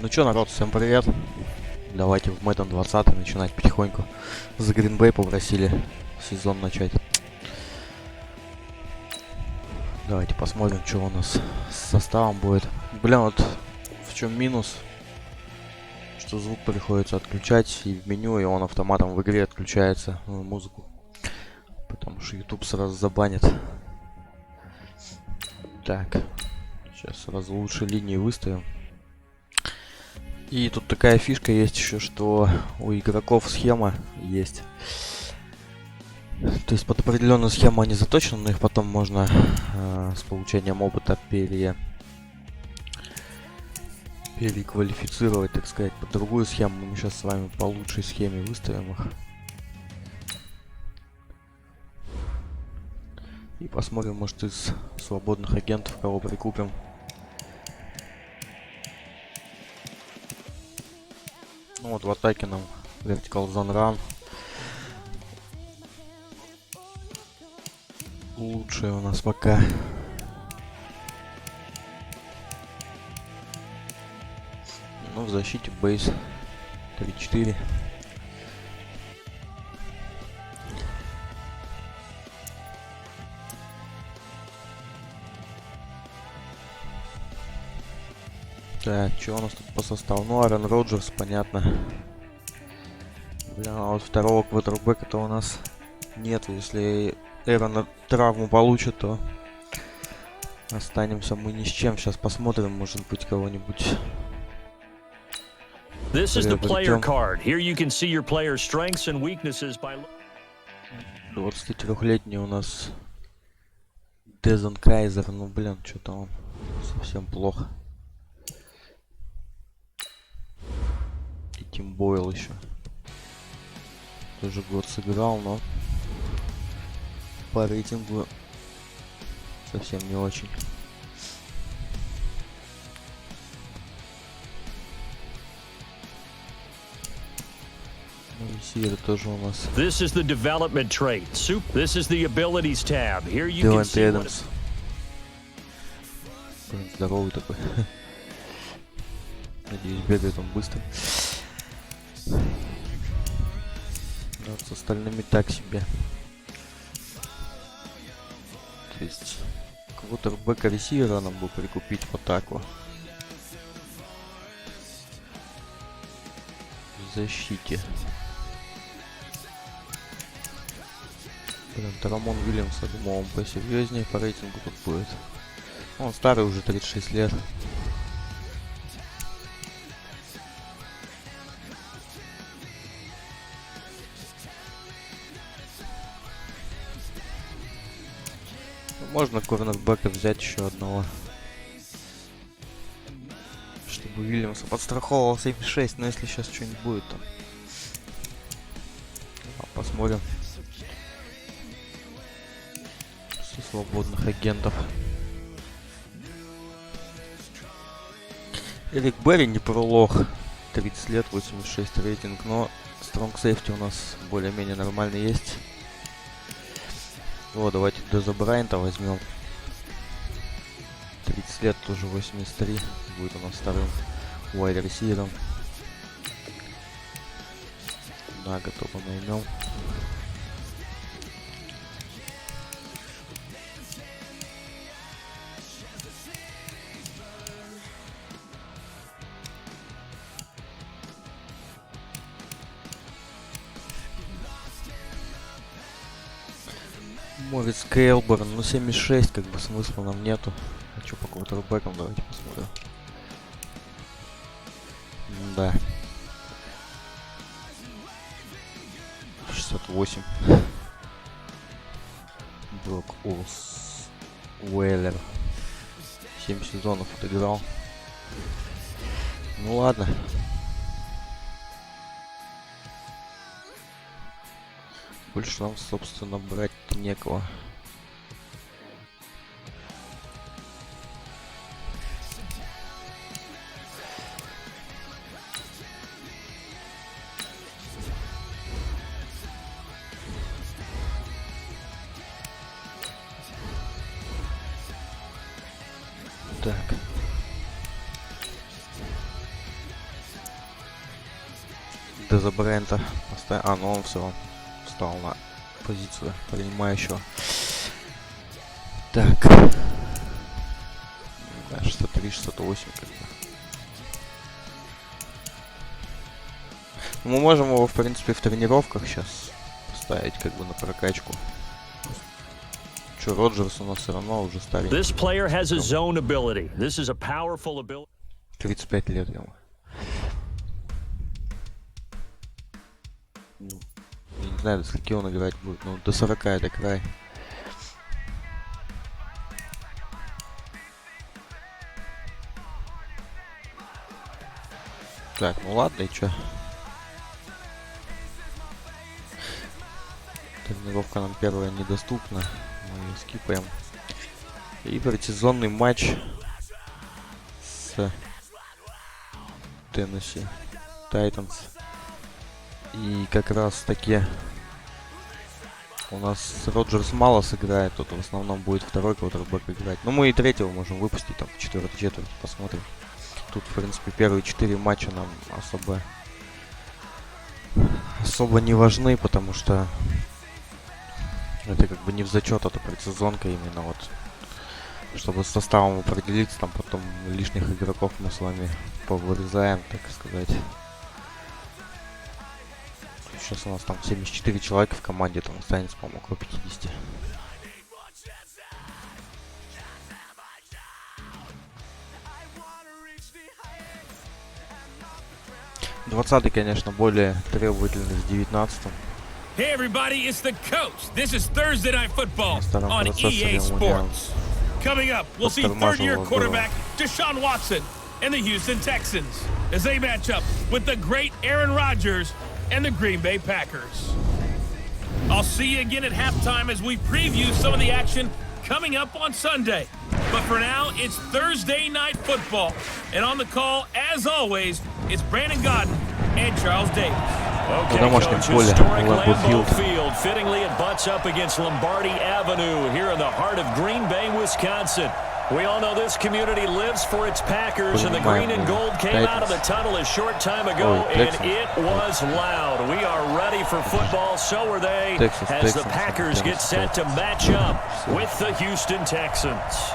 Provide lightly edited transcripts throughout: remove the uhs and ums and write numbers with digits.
Ну чё, народ, всем привет. Давайте в Madden 20 начинать потихоньку. За Green Bay попросили сезон начать. Давайте посмотрим, что у нас с составом будет. Блин, вот в чем минус, что звук приходится отключать и в меню, и он автоматом в игре отключается, музыку. Потому что YouTube сразу забанит. Так, сейчас сразу лучше линии выставим. И тут такая фишка есть еще, что у игроков схема есть. То есть под определенную схему они заточены, но их потом можно с получением опыта переквалифицировать, так сказать, под другую схему. Мы сейчас с вами по лучшей схеме выставим их. И посмотрим, может, из свободных агентов кого прикупим. Ну вот в атаке нам Vertical Zone Run. Лучшее у нас пока. Ну, в защите бейс 3-4. Так, что у нас тут по составу? Ну, Аарон Роджерс, понятно. Блин, а вот второго квотербека-то у нас нет. Если Эрон травму получит, то останемся мы ни с чем. Сейчас посмотрим, может быть, кого-нибудь. This is the player card. Here you can see your player's strengths and weaknesses by 23-летний у нас Дезон Кайзер. Ну, блин, что-то он совсем плохо. И Тим Бойл еще. Тоже год сыграл, но по рейтингу совсем не очень. Ресивер тоже у нас. This is the development trait. This is the abilities tab. Here you can see Адамс. Блин, здоровый такой. Надеюсь, бегает он быстро. Вот с остальными так себе. То есть квотербека ресивера нам бы прикупить в атаку. В защите. Блин, Тарамон Уильямс, я думал, он посерьезнее по рейтингу тут будет. Он старый, уже 36 лет. Можно корнербека взять еще одного, чтобы Уильямса подстраховывал 76, но если сейчас что-нибудь будет, то посмотрим. Со свободных агентов. Эрик Берри не пролог. 30 лет, 86 рейтинг, но Strong Safety у нас более-менее нормально есть. Вот, давайте Деза Брайанта возьмем. 30 лет, тоже 83. Будет у нас вторым вайд-ресивером. Да, готово, наймем. Морис Кейлборн, ну 76, как бы смысла нам нету. А что по квотербекам, давайте посмотрим. Да. 68. Брок Уэллер. 7 сезонов отыграл. Ну ладно. Больше нам, собственно, брать некого. Так. Дезобрента. А, ну он все встал на позицию принимающего. Так. Да, 63-68 как бы. Мы можем его, в принципе, в тренировках сейчас поставить как бы на прокачку. Че, Роджерс у нас все равно уже старенький. 35 лет ему. Ну, я не знаю, до скольки он играть будет. Ну, до 40 это край. Так, ну ладно, и чё? Тренировка нам первая недоступна. Мы ее скипаем. И предсезонный матч с Теннесси Тайтанс. И как раз таки у нас Роджерс мало сыграет. Тут в основном будет второй квотербэк играть. Ну мы и третьего можем выпустить, там в четвертой четверти посмотрим. Тут, в принципе, первые 4 матча нам особо не важны, потому что это как бы не в зачет, это предсезонка именно вот. Чтобы с составом определиться, там потом лишних игроков мы с вами повырезаем, так сказать. Сейчас у нас там 74 человека в команде, там останется, по-моему, около 50. Двадцатый, конечно, более требовательный в 19-м. Hey everybody, it's the coach. This is Thursday Night Football on EA Sports. Coming up, we'll see third-year quarterback Deshaun Watson and the Houston Texans as they match up with the great Aaron Rodgers and the Green Bay Packers. I'll see you again at halftime as we preview some of the action coming up on Sunday. But for now, it's Thursday Night Football. And on the call, as always, it's Brandon Godden and Charles Davis. Okay, Coach, historic Lambeau Field. Fittingly, it butts up against Lombardi Avenue here in the heart of Green Bay, Wisconsin. We all know this community lives for its Packers, and the green and gold came out of the tunnel a short time ago, and it was loud. We are ready for football, so are they, as the Packers get set to match up with the Houston Texans.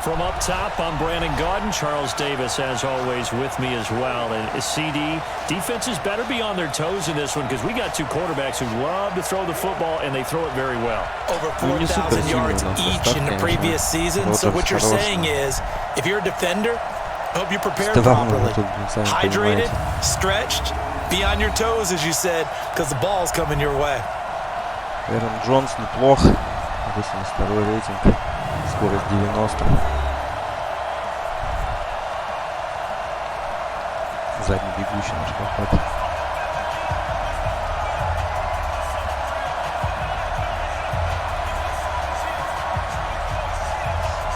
From up top, I'm Brandon Gaudin. Charles Davis, as always, with me as well. And CD, defenses better be on their toes in this one because we got two quarterbacks who love to throw the football, and they throw it very well. Over 4,000 yards each in the previous season. So what you're saying is, if you're a defender, hope you prepare properly. Hydrated, stretched, be on your toes, as you said, because the ball's coming your way. Aaron Jones неплох. 82-й рейтинг. Скорость 90. Задний бегущий наш поход.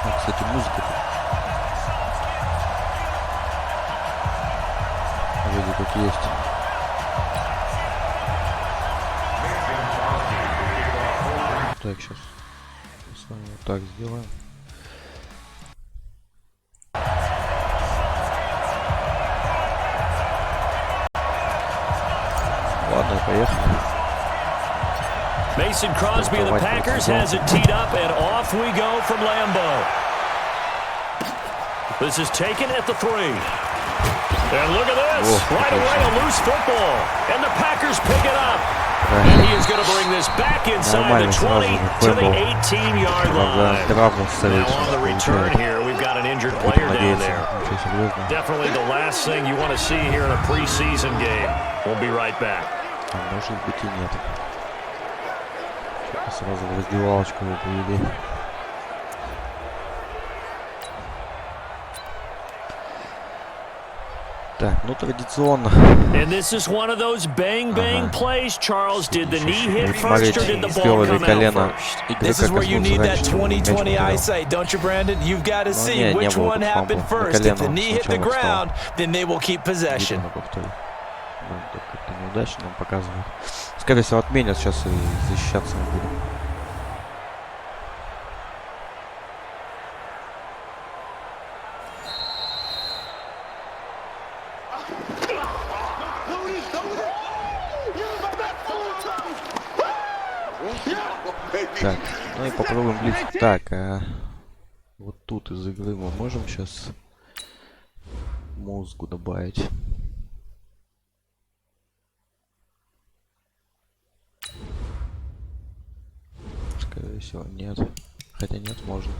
Ну, кстати, музыка вроде как есть. Так, сейчас с вами вот так сделаем. Ладно, поехали. Mason Crosby of the Packers has it teed up, and off we go from Lambeau. This is taken at the 3. And look at this. Right away, a loose football. And the Packers pick it up. And he is going to bring this back inside the 20 to the 18-yard line. Now on the return here, we've got an injured player down there. Definitely the last thing you want to see here in a preseason game. We'll be right back. А может быть и нет. Сразу в раздевалочку его повели. Так, ну традиционно. And this is one of those bang plays. Charles, did the knee hit first or did the ball come out first? This is where you need that 20/20 eyesight, don't you, Brandon? You've got to see which one happened first. If the knee hit the ground, then they will keep possession. Как-то неудачно нам показывают. Скорее всего, отменят сейчас и защищаться мы будем. Так, ну и попробуем блиц. Так, вот тут из игры мы можем сейчас музыку добавить. Скорее всего, нет. Хотя нет, можно.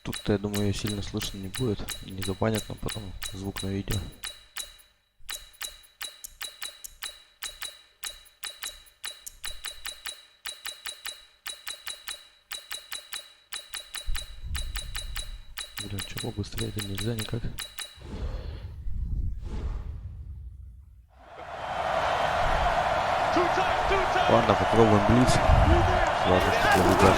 Тут-то, я думаю, ее сильно слышно не будет. Не забанят нам потом звук на видео. Блин, чего быстрее это нельзя никак. Ладно, попробуем блиц. Сразу чтобы ребят.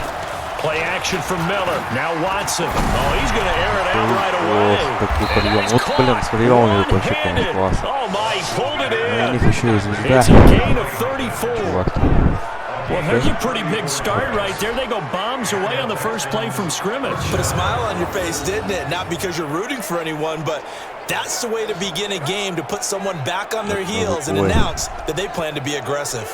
Play action from Miller. Now Watson. Oh, he's going to air it out right away. Какой подъем. Вот, блин, с приемами это вообще, конечно, класс. Oh my, he pulled it in. У них еще и звезда. It's a gain of 34. Чувак. Well, there's a pretty big start right there. They go bombs away on the first play from scrimmage. Put a smile on your face, didn't it? Not because you're rooting for anyone, but that's the way to begin a game, to put someone back on their heels and announce that they plan to be aggressive.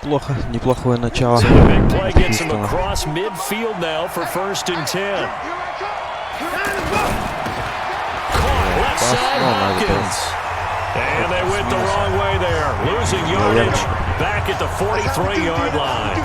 Неплохое начало. So the big play gets him across midfield now for 1st and 10. Caught left side Hopkins. And they went the wrong way there. Losing yardage back at the 43-yard line.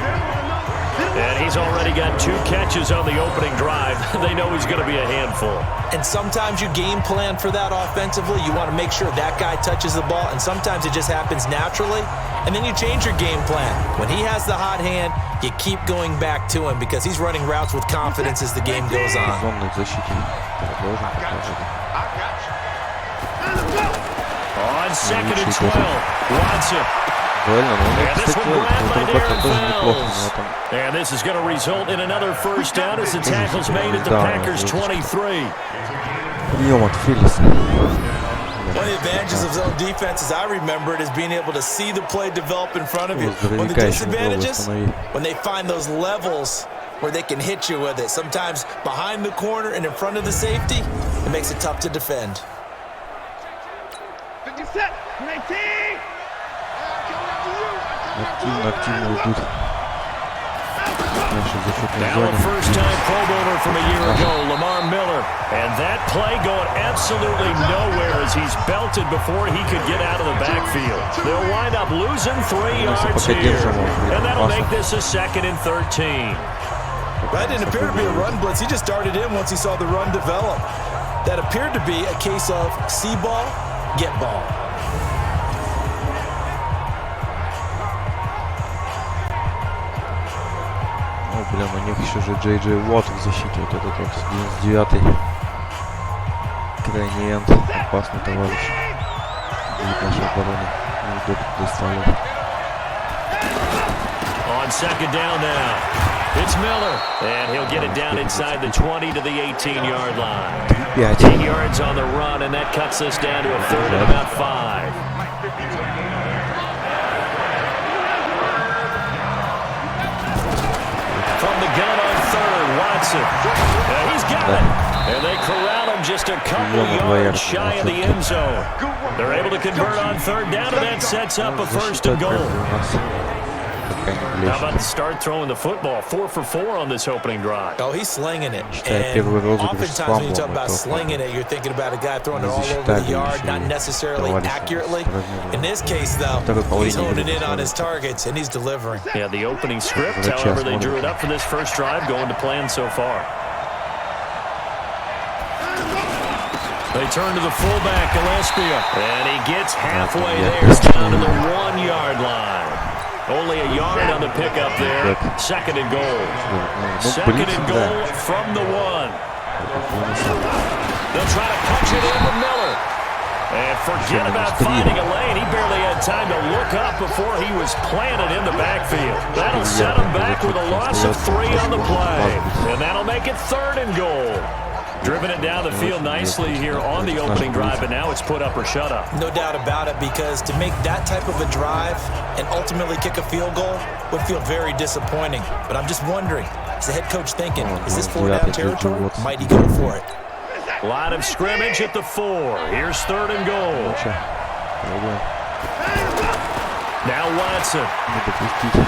And he's already got 2 catches on the opening drive. They know he's going to be a handful. And sometimes you game plan for that offensively. You want to make sure that guy touches the ball. And sometimes it just happens naturally. And then you change your game plan. When he has the hot hand, you keep going back to him because he's running routes with confidence as the game goes on. On 2nd and 12, Watson. And this is going to result in another first down as the tackle's made at the Packers' 23. One of the advantages of zone defense, as I remember it, is being able to see the play develop in front of you. One of the disadvantages, when they find those levels where they can hit you with it, sometimes behind the corner and in front of the safety, it makes it tough to defend. 57, 19. Активно идут. Now a first-time Pro Bowler from a year ago, Lamar Miller. And that play going absolutely nowhere as he's belted before he could get out of the backfield. They'll wind up losing 3 yards here. And that'll make this a 2nd and 13. That didn't appear to be a run blitz. He just darted in once he saw the run develop. That appeared to be a case of see ball, get ball. Блин, у них еще же Джей Джей Уотт в защите. Вот этот вот 99-й. Крайний энд. Опасный товарищ. Будет нашей обороны. Неудобно доставлять. On 2nd down now. It's Miller. And he'll get it down inside the 20 to the 18-yard line. 10 yards on the run, and that cuts us down to a 3rd and about 5. From the gun on 3rd, Watson. He's got it. And they corral him just a couple yards shy of the end zone. They're able to convert on 3rd down, and that sets up a 1st and goal. How about to start throwing the football? 4 for 4 on this opening drive. Oh, he's slinging it. And oftentimes when you talk about slinging it, you're thinking about a guy throwing it all over the yard, not necessarily accurately. In this case, though, he's honing in on his targets, and he's delivering. Yeah, the opening script, however, they drew it up for this first drive, going to plan so far. They turn to the fullback, Gillespie, and he gets halfway there, down to the 1-yard line. Only a yard on the pickup there. 2nd and goal. 2nd and goal from the 1. They'll try to punch it in to Miller. And forget about finding a lane. He barely had time to look up before he was planted in the backfield. That'll set him back with a loss of 3 on the play. And that'll make it 3rd and goal. Driven it down the field nicely here on the opening drive, but now it's put up or shut up. No doubt about it, because to make that type of a drive and ultimately kick a field goal would feel very disappointing. But I'm just wondering, is the head coach thinking, is this 4-down territory? Might he go for it? Line of scrimmage at the 4. Here's 3rd and goal. Now Watson. Не допустить.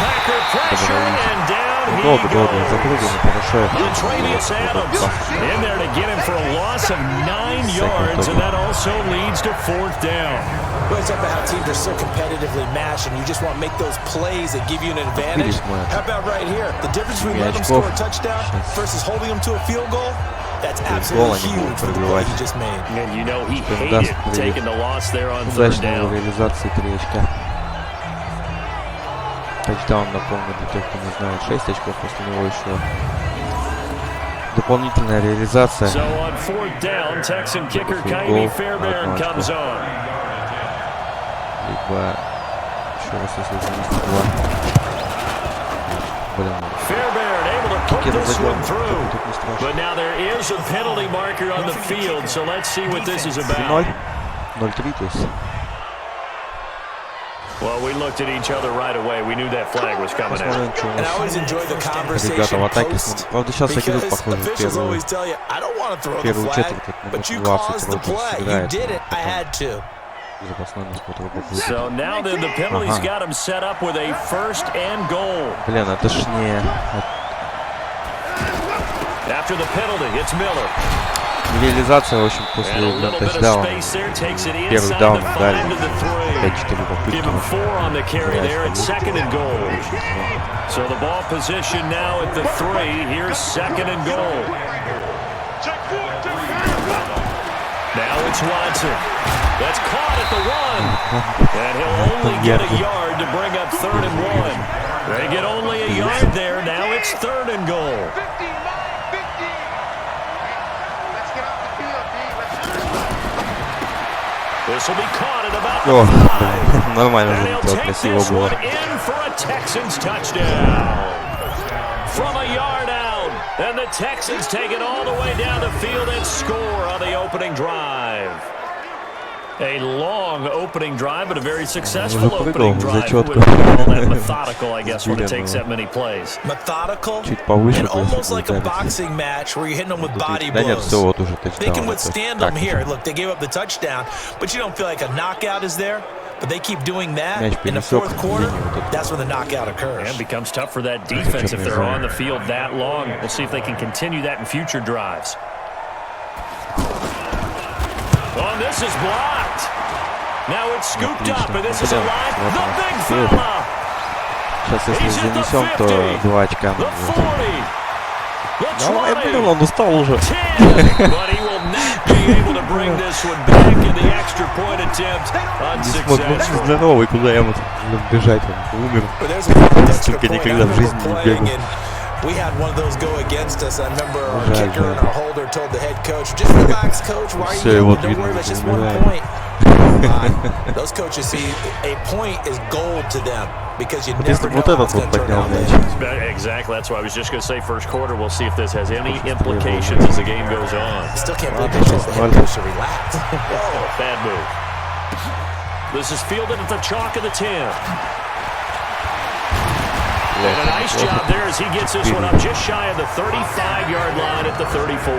Packer pressure and down he Долго goes. закрыли, хорошо. Travis Adams in there to get him for a loss of 9 yards, and that also leads to 4th down. Well, it's about how teams are so competitively matched, and you just want to make those plays that give you an advantage. How about right here? The difference between letting them score a touchdown versus holding them to a field goal? That's absolutely huge for the play he just made. And you know he hated taking the loss there on 3rd down. Реализации 3 очка. Тачдаун, напомню, для тех, кто не знает, 6 очков, после него еще дополнительная реализация. So on 4th down, Texan kicker Kaimi Fairbairn comes on. Либо еще раз, если занести 2. Блин. Fairbairn able to put this one through. But now there is a penalty marker on the field, so let's see what this is about. 0-3, то есть. Well, we looked at each other right away. We knew that flag was coming out. And I always enjoy the conversation post, because officials always tell you, I don't want to throw the flag, but you caused the play. You did it. I had to. So now then, the penalty's got him set up with a 1st and goal. Блин, это ж не... After the penalty, it's Miller. Реализация, в общем, после тачдауна. Первый даун дали. 5-4 попытки. Give him 4 on the carry there at 2nd and goal. So the ball position now at the 3. Here's 2nd and goal. Now it's Watson. That's caught at the 1. And he'll only get a yard to bring up 3rd and 1. They get only a yard there. Now it's 3rd and goal. This will be caught at about the 5. Нормально And he'll залетел, take красиво this было. one in for a Texans touchdown. From a yard out. And the Texans take it all the way down the field and score on the opening drive. A long opening drive, but a very successful opening drive. Who would call that methodical, I guess, when it takes that many plays. Methodical and almost like a boxing match where you're hitting them with body blows. They can withstand them here. Look, they gave up the touchdown, but you don't feel like a knockout is there. But they keep doing that in the 4th quarter. That's when the knockout occurs. And it becomes tough for that defense if they're on the field that long. We'll see if they can continue that in future drives. Oh, this is blocked. Now it's scooped up, and this is a line. The big fella. Сейчас, если занесем, то 2 очка. The 40. Я понял, он устал уже. But he will not be able to bring this one back in the extra point attempt unsuccessful. Здоровый, куда я буду бежать, он умер. Сука, никогда в жизни не бегал. We had one of those go against us. I remember our kicker and our holder told the head coach, just relax, coach. Why are you doing? Don't worry, it's just 1 point. Those coaches see a point is gold to them because you never know how it's going to turn out later. Exactly. That's why I was just going to say 1st quarter. We'll see if this has any implications as the game goes on. I still can't believe they told the head coach to relax. Oh, bad move. This is fielded at the chalk of the 10. And a nice job there as he gets this one up just shy of the 35-yard line at the 34.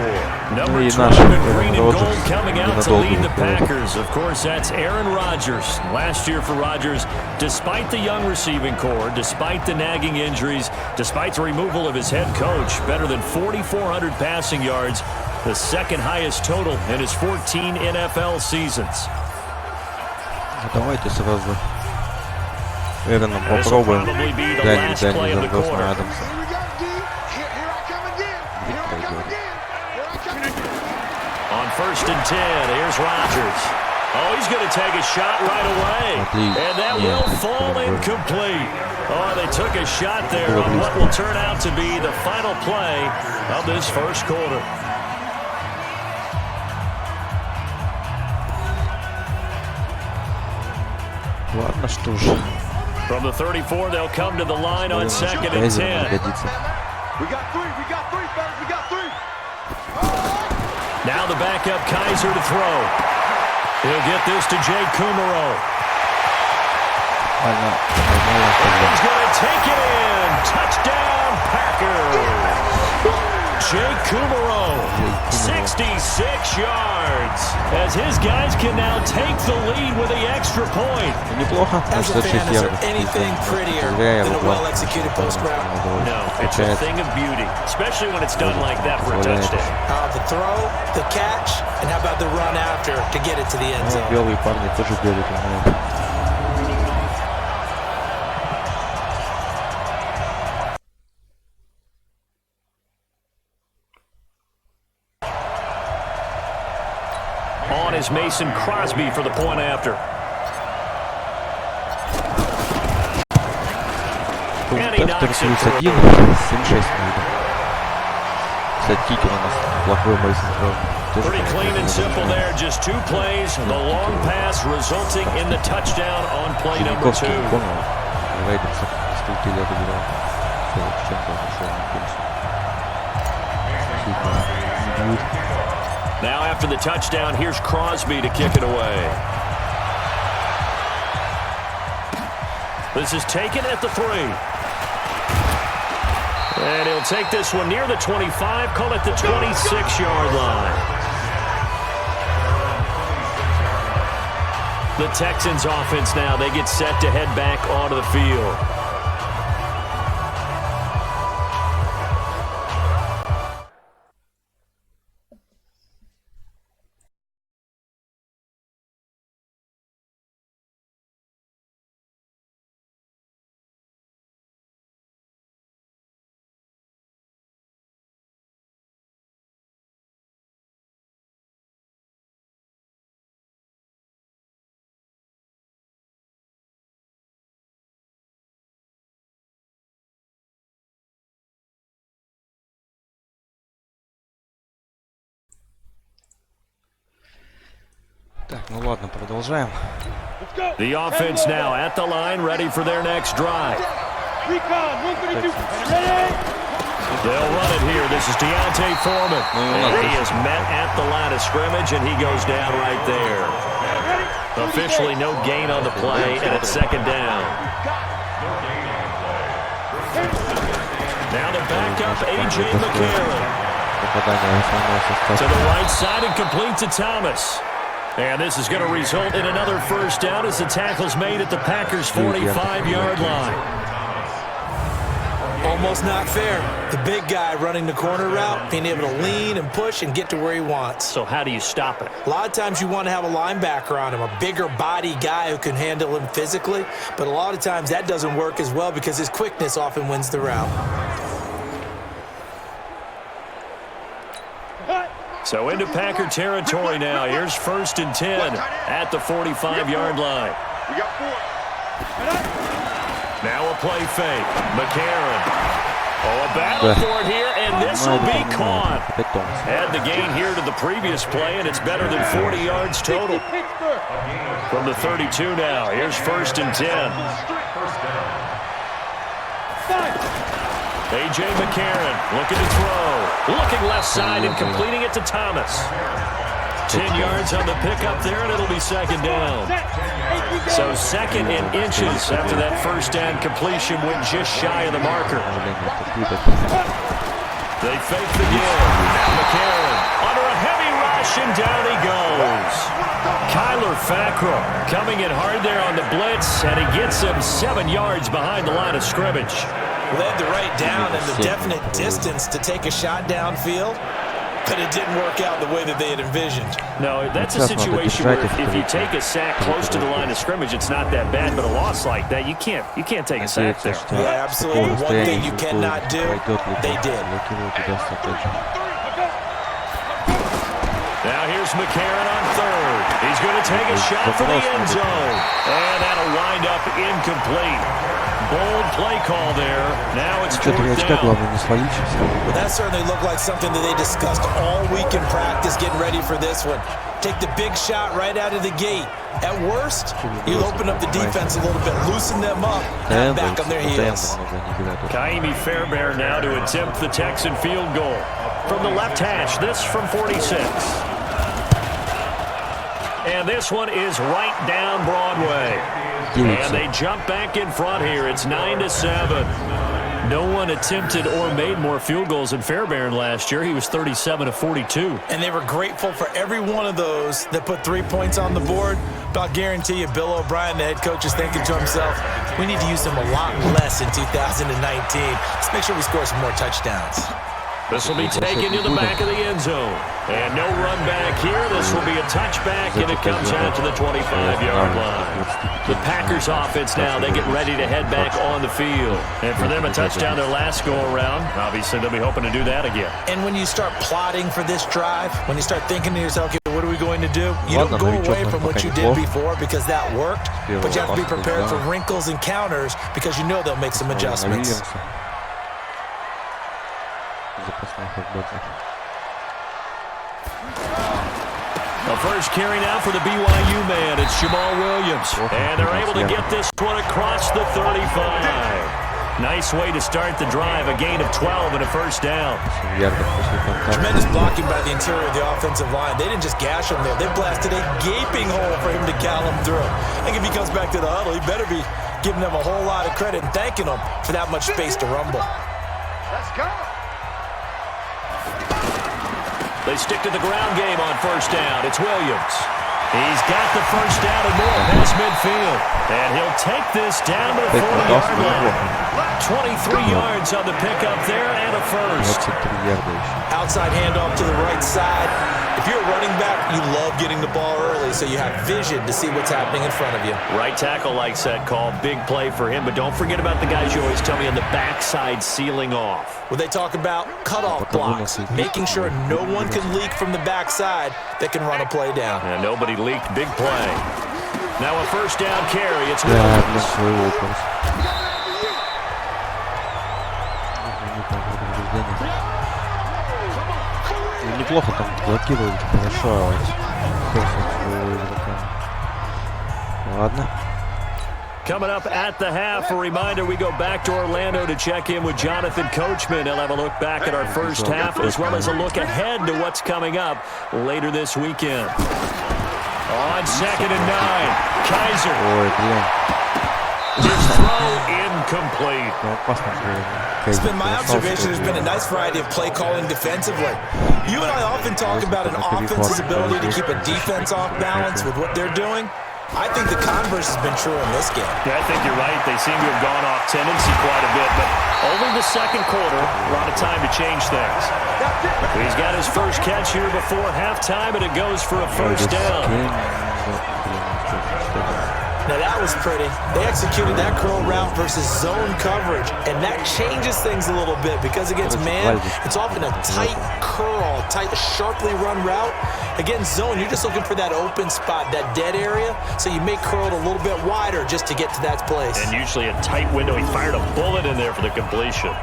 Number 12 in green and gold coming out to lead the Packers. Of course, that's Aaron Rodgers. Last year for Rodgers, despite the young receiving core, despite the nagging injuries, despite the removal of his head coach, better than 4,400 passing yards, the 2nd highest total in his 14 NFL seasons. Давайте сразу Эроном попробуем. Дальний заброс на Адамса. On 1st and 10, here's Rodgers. Oh, he's going to take a shot right away. And that will fall incomplete. Oh, they took a shot there on what will turn out to be the final play of this 1st quarter. Ладно, что ж. From the 34, they'll come to the line on 2nd and 10. We got 3, fellas, we got 3. Now the backup Kaiser to throw. He'll get this to Jay Kumaro. And he's going to take it in. Touchdown, Packers. Jake Kumaro, 66 yards, as his guys can now take the lead with the extra point. As a fan, is there anything prettier than a well-executed post-route? No, it's a thing of beauty, especially when it's done like that for a touchdown. The throw, the catch, and how about the run after to get it to the end zone? Белые парни тоже бегают. On is Mason Crosby for the point after. And he knocks it through. Pretty clean and simple there. Just 2 plays. The long pass resulting in the touchdown on play number 2. Now after the touchdown, here's Crosby to kick it away. This is taken at the 3. And he'll take this one near the 25, call it the 26-yard line. The Texans offense now, they get set to head back onto the field. Так, ну ладно, продолжаем. The offense now at the line, ready for their next drive. They'll run it here. This is Deontay Foreman. And he is met at the line of scrimmage, and he goes down right there. Officially no gain on the play, and it's second down. Now the backup, A.J. McCarron. To the right side and complete to Thomas. And this is going to result in another first down as the tackle's made at the Packers' 45-yard line. Almost not fair. The big guy running the corner route, being able to lean and push and get to where he wants. So how do you stop it? A lot of times you want to have a linebacker on him, a bigger body guy who can handle him physically. But a lot of times that doesn't work as well because his quickness often wins the route. So into Packer territory now. Here's 1st and 10 at the 45-yard line. Now a play fake. McCarron. Oh, a battle for it here, and this will be caught. Add the gain here to the previous play, and it's better than 40 yards total. From the 32 now. Here's 1st and 10. A.J. McCarron looking to throw. Looking left side and completing it to Thomas. 10 yards on the pickup there, and it'll be second down. So 2nd and inches after that first down completion went just shy of the marker. They fake the give. Now McCarron under a heavy rush, and down he goes. Kyler Fackrell coming in hard there on the blitz, and he gets him 7 yards behind the line of scrimmage. Led the right down and the definite distance to take a shot downfield, but it didn't work out the way that they had envisioned. No, that's a situation where if you take a sack close to the line of scrimmage, it's not that bad, but a loss like that, you can't take a sack there. Yeah, absolutely. One thing you cannot do, they did. Now here's McCarron on 3rd. He's going to take a shot for the end zone, and that'll wind up incomplete. Bold play call there. Now it's 4th down. Well, that certainly looked like something that they discussed all week in practice getting ready for this one. Take the big shot right out of the gate. At worst, you'll open up the defense a little bit, loosen them up, and back on their heels. Kaimi Fairbairn now to attempt the Texan field goal. From the left hash, this from 46. And And this one is right down Broadway. And they jump back in front here. It's 9-7. No one attempted or made more field goals than Fairbairn last year. He was 37 of 42. And they were grateful for every one of those that put 3 points on the board. But I'll guarantee you, Bill O'Brien, the head coach, is thinking to himself, we need to use them a lot less in 2019. Let's make sure we score some more touchdowns. This will be taken to the back of the end zone. And no run back here. This will be a touchback, and it comes out to the 25-yard line. The Packers offense now, they get ready to head back on the field. And for them, a touchdown their last go-around. Obviously, they'll be hoping to do that again. And when you start plotting for this drive, when you start thinking to yourself, okay, what are we going to do? You don't go away from what you did before because that worked, but you have to be prepared for wrinkles and counters because you know they'll make some adjustments. The first carry now for the BYU man. It's Jamal Williams. And they're able to get this one across the 35. Nice way to start the drive. A gain of 12 and a first down. Tremendous blocking by the interior of the offensive line. They didn't just gash him there. They blasted a gaping hole for him to gallop through. I think if he comes back to the huddle, he better be giving them a whole lot of credit and thanking them for that much space to rumble. Let's go. They stick to the ground game on first down. It's Williams. He's got the first down and more past midfield. And he'll take this down to the 40-yard line. 23 yards on the pickup there and a first. Outside handoff to the right side. If you're a running back, you love getting the ball early so you have vision to see what's happening in front of you. Right tackle likes that call. Big play for him. But don't forget about the guys you always tell me on the backside sealing off. When they talk about cutoff blocks, making sure no one can leak from the backside that can run a play down. And nobody leaked. Big play. Now a first down carry. It's Williams. Неплохо там блокировали, хорошо. Ладно. Coming up at the half, a reminder, we go back to Orlando to check in with Jonathan Coachman. He'll have a look back at our first half as well as a look ahead to what's coming up later this weekend. On 2nd and 9, Kaiser. His throw incomplete. It's been my observation there's been a nice variety of play calling defensively. You and I often talk about an offense's ability to keep a defense off balance with what they're doing. I think the converse has been true in this game. Yeah, I think you're right. They seem to have gone off tendency quite a bit, but only the second quarter, a lot of time to change things. He's got his first catch here before halftime, and it goes for a first down. Now that was pretty. They executed that curl route versus zone coverage, and that changes things a little bit because against man, it's often a tight curl, tight, sharply run route. Against zone, you're just looking for that open spot, that dead area, so you make curl a little bit wider just to get to that place. And usually a tight window. He fired a bullet in there for the completion.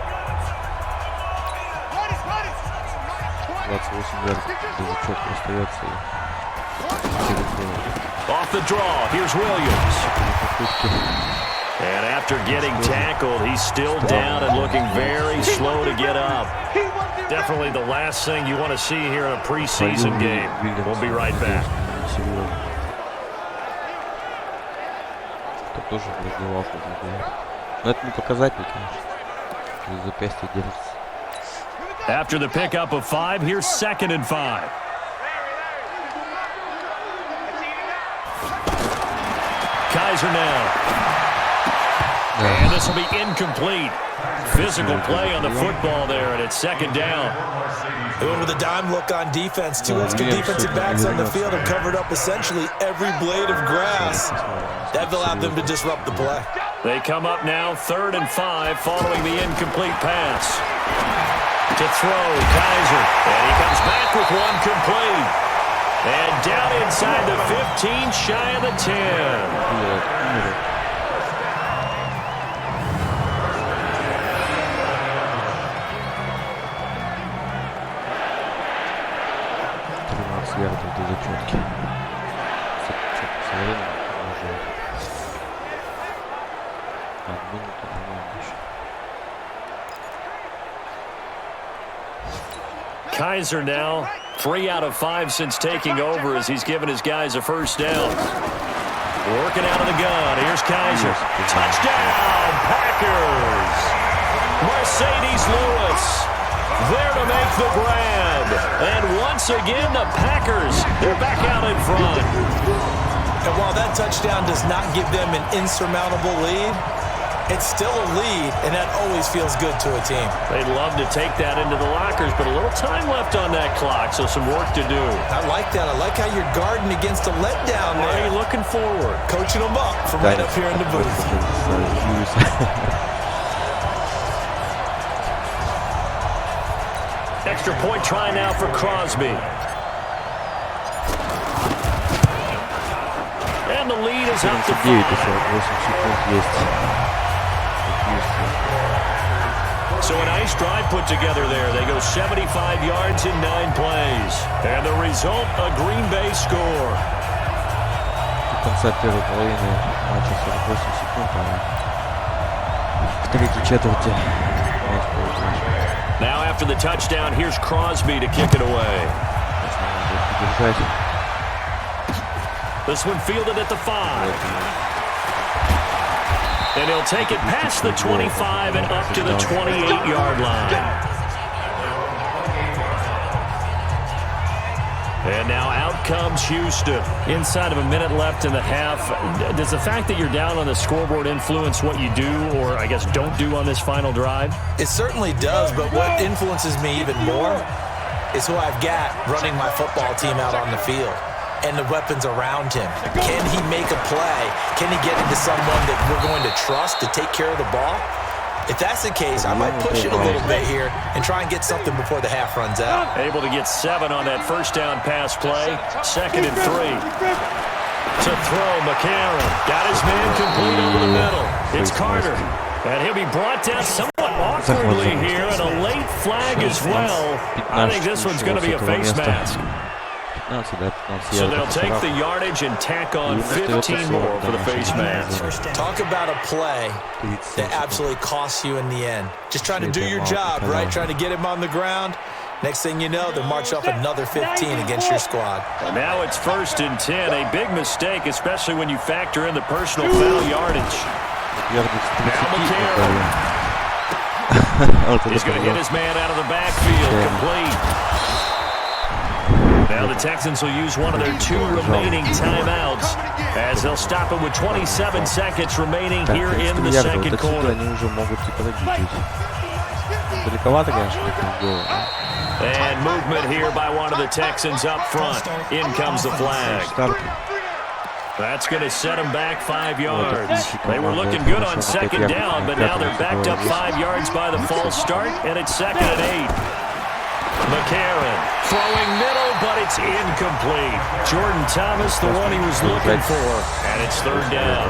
Off the draw, here's Williams. And after getting tackled, he's still down and looking very slow to get up. Definitely the last thing you want to see here in a preseason game. We'll be right back. After the pickup of 5, here's 2nd and 5. Kaiser now. And this will be incomplete. Physical play on the football there, and it's 2nd down. They went with a dime look on defense. 2 extra defensive backs on the field and covered up essentially every blade of grass. That allowed them to disrupt the play. They come up now 3rd and 5 following the incomplete pass. To throw, Kaiser. And he comes back with one complete. And down inside the 15, shy of the 10. Kaiser now 3 out of 5 since taking over as he's given his guys a first down. Working out of the gun. Here's Kaiser. Touchdown, Packers. Mercedes Lewis there to make the grab. And once again, the Packers, they're back out in front. And while that touchdown does not give them an insurmountable lead, it's still a lead, and that always feels good to a team. They'd love to take that into the lockers, but a little time left on that clock, so some work to do. I like that. I like how you're guarding against a letdown there. Are you looking forward? Coaching them up from right up here in the booth. Extra point try now for Crosby. And the lead is up to 5. So a nice drive put together there. They go 75 yards in 9 plays. And the result, a Green Bay score. До конца первой половины матча 48 секунд, в третьей четверти. Now after the touchdown, here's Crosby to kick it away. This one fielded at the 5. And he'll take it past the 25 and up to the 28-yard line. And now out comes Houston. Inside of a minute left in the half. Does the fact that you're down on the scoreboard influence what you do, or I guess don't do on this final drive? It certainly does, but what influences me even more is who I've got running my football team out on the field and the weapons around him. Can he make a play? Can he get into someone that we're going to trust to take care of the ball? If that's the case, I might push it a little bit here and try and get something before the half runs out. Able to get 7 on that first down pass play. 2nd and 3. To throw, McCarron. Got his man complete over the middle. It's Carter. And he'll be brought down somewhat awkwardly here, and a late flag as well. I think this one's going to be a face mask. So they'll take the yardage and tack on 15 more for the face mask. Talk about a play that absolutely costs you in the end. Just trying to do your job, right? Trying to get him on the ground. Next thing you know, they'll march up another 15 against your squad. Now it's 1st and 10. A big mistake, especially when you factor in the personal foul yardage. Now McCarron. He's going to hit his man out of the backfield. Complete. Now the Texans will use one of their 2 remaining timeouts as they'll stop it with 27 seconds remaining here in the second quarter. And movement here by one of the Texans up front. In comes the flag. That's going to set them back 5 yards. They were looking good on 2nd down, but now they're backed up 5 yards by the false start, and it's 2nd and 8. McCarron throwing middle, but it's incomplete. Jordan Thomas, the one he was looking for, and it's 3rd down.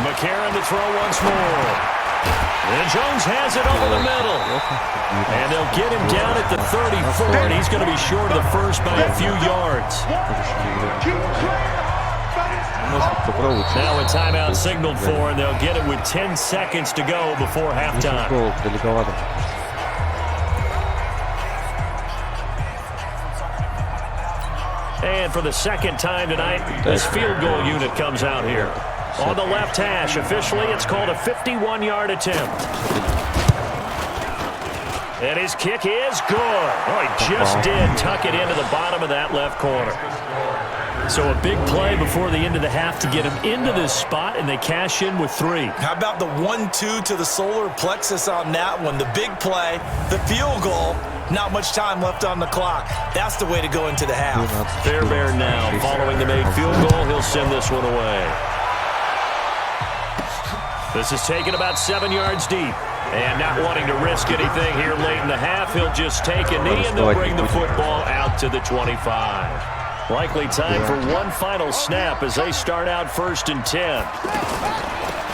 McCarron to throw once more. And Jones has it over the middle. And they'll get him down at the 34, and he's going to be short of the first by a few yards. Now a timeout signaled for, and they'll get it with 10 seconds to go before halftime. And for the 2nd time tonight, this field goal unit comes out here. On the left hash, officially, it's called a 51-yard attempt. And his kick is good. Oh, he just did tuck it into the bottom of that left corner. So a big play before the end of the half to get him into this spot, and they cash in with 3. How about the 1-2 to the solar plexus on that one? The big play, the field goal, not much time left on the clock. That's the way to go into the half. Fairbairn now, following the made field goal, he'll send this one away. This is taken about 7 yards deep. And not wanting to risk anything here late in the half, he'll just take a knee, and they'll bring the football out to the 25. Likely time for one final snap as they start out 1st and 10.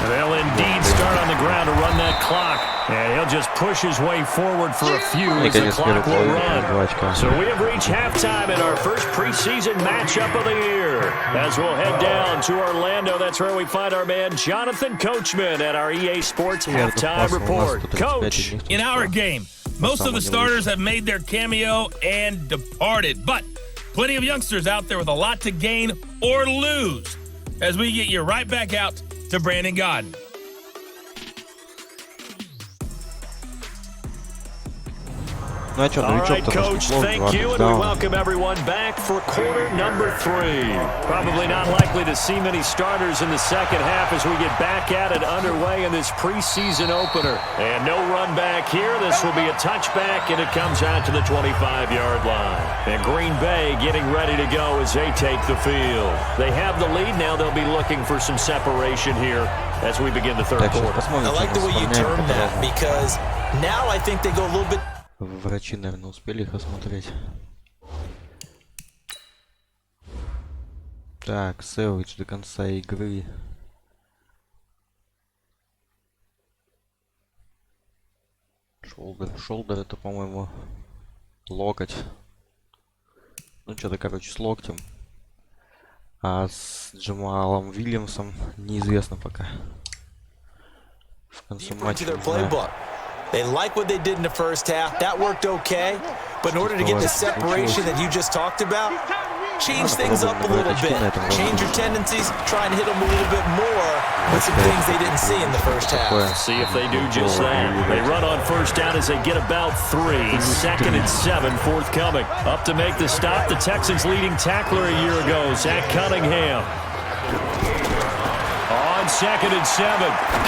They'll indeed start on on the ground to run that clock. And he'll just push his way forward for a few as the clock will run. So we have reached halftime in our first preseason matchup of the year. As we'll head down to Orlando, that's where we find our man Jonathan Coachman at our EA Sports halftime report. Coach, in our game, most of the starters have made their cameo and departed, but plenty of youngsters out there with a lot to gain or lose as we get you right back out to Brandon Gaudin. All right, Coach, thank you, and we welcome everyone back for quarter number 3. Probably not likely to see many starters in the second half as we get back at it underway in this preseason opener. And no run back here. This will be a touchback, and it comes out to the 25-yard line. And Green Bay getting ready to go as they take the field. They have the lead now. They'll be looking for some separation here as we begin the third quarter. I like the way you term that because now I think they go a little bit. Врачи, наверное, успели их осмотреть. Так, сэвидж до конца игры. Шолдер это, по-моему, локоть. Ну, что-то, короче, с локтем. А с Джамалом Уильямсом неизвестно пока. В конце матча. They like what they did in the first half. That worked okay. But in order to get the separation that you just talked about, change things up a little bit. Change your tendencies. Try and hit them a little bit more with some things they didn't see in the first half. See if they do just that. They run on first down as they get about 3. 2nd and 7 forthcoming. Up to make the stop, the Texans' leading tackler a year ago, Zach Cunningham. 2nd and 7.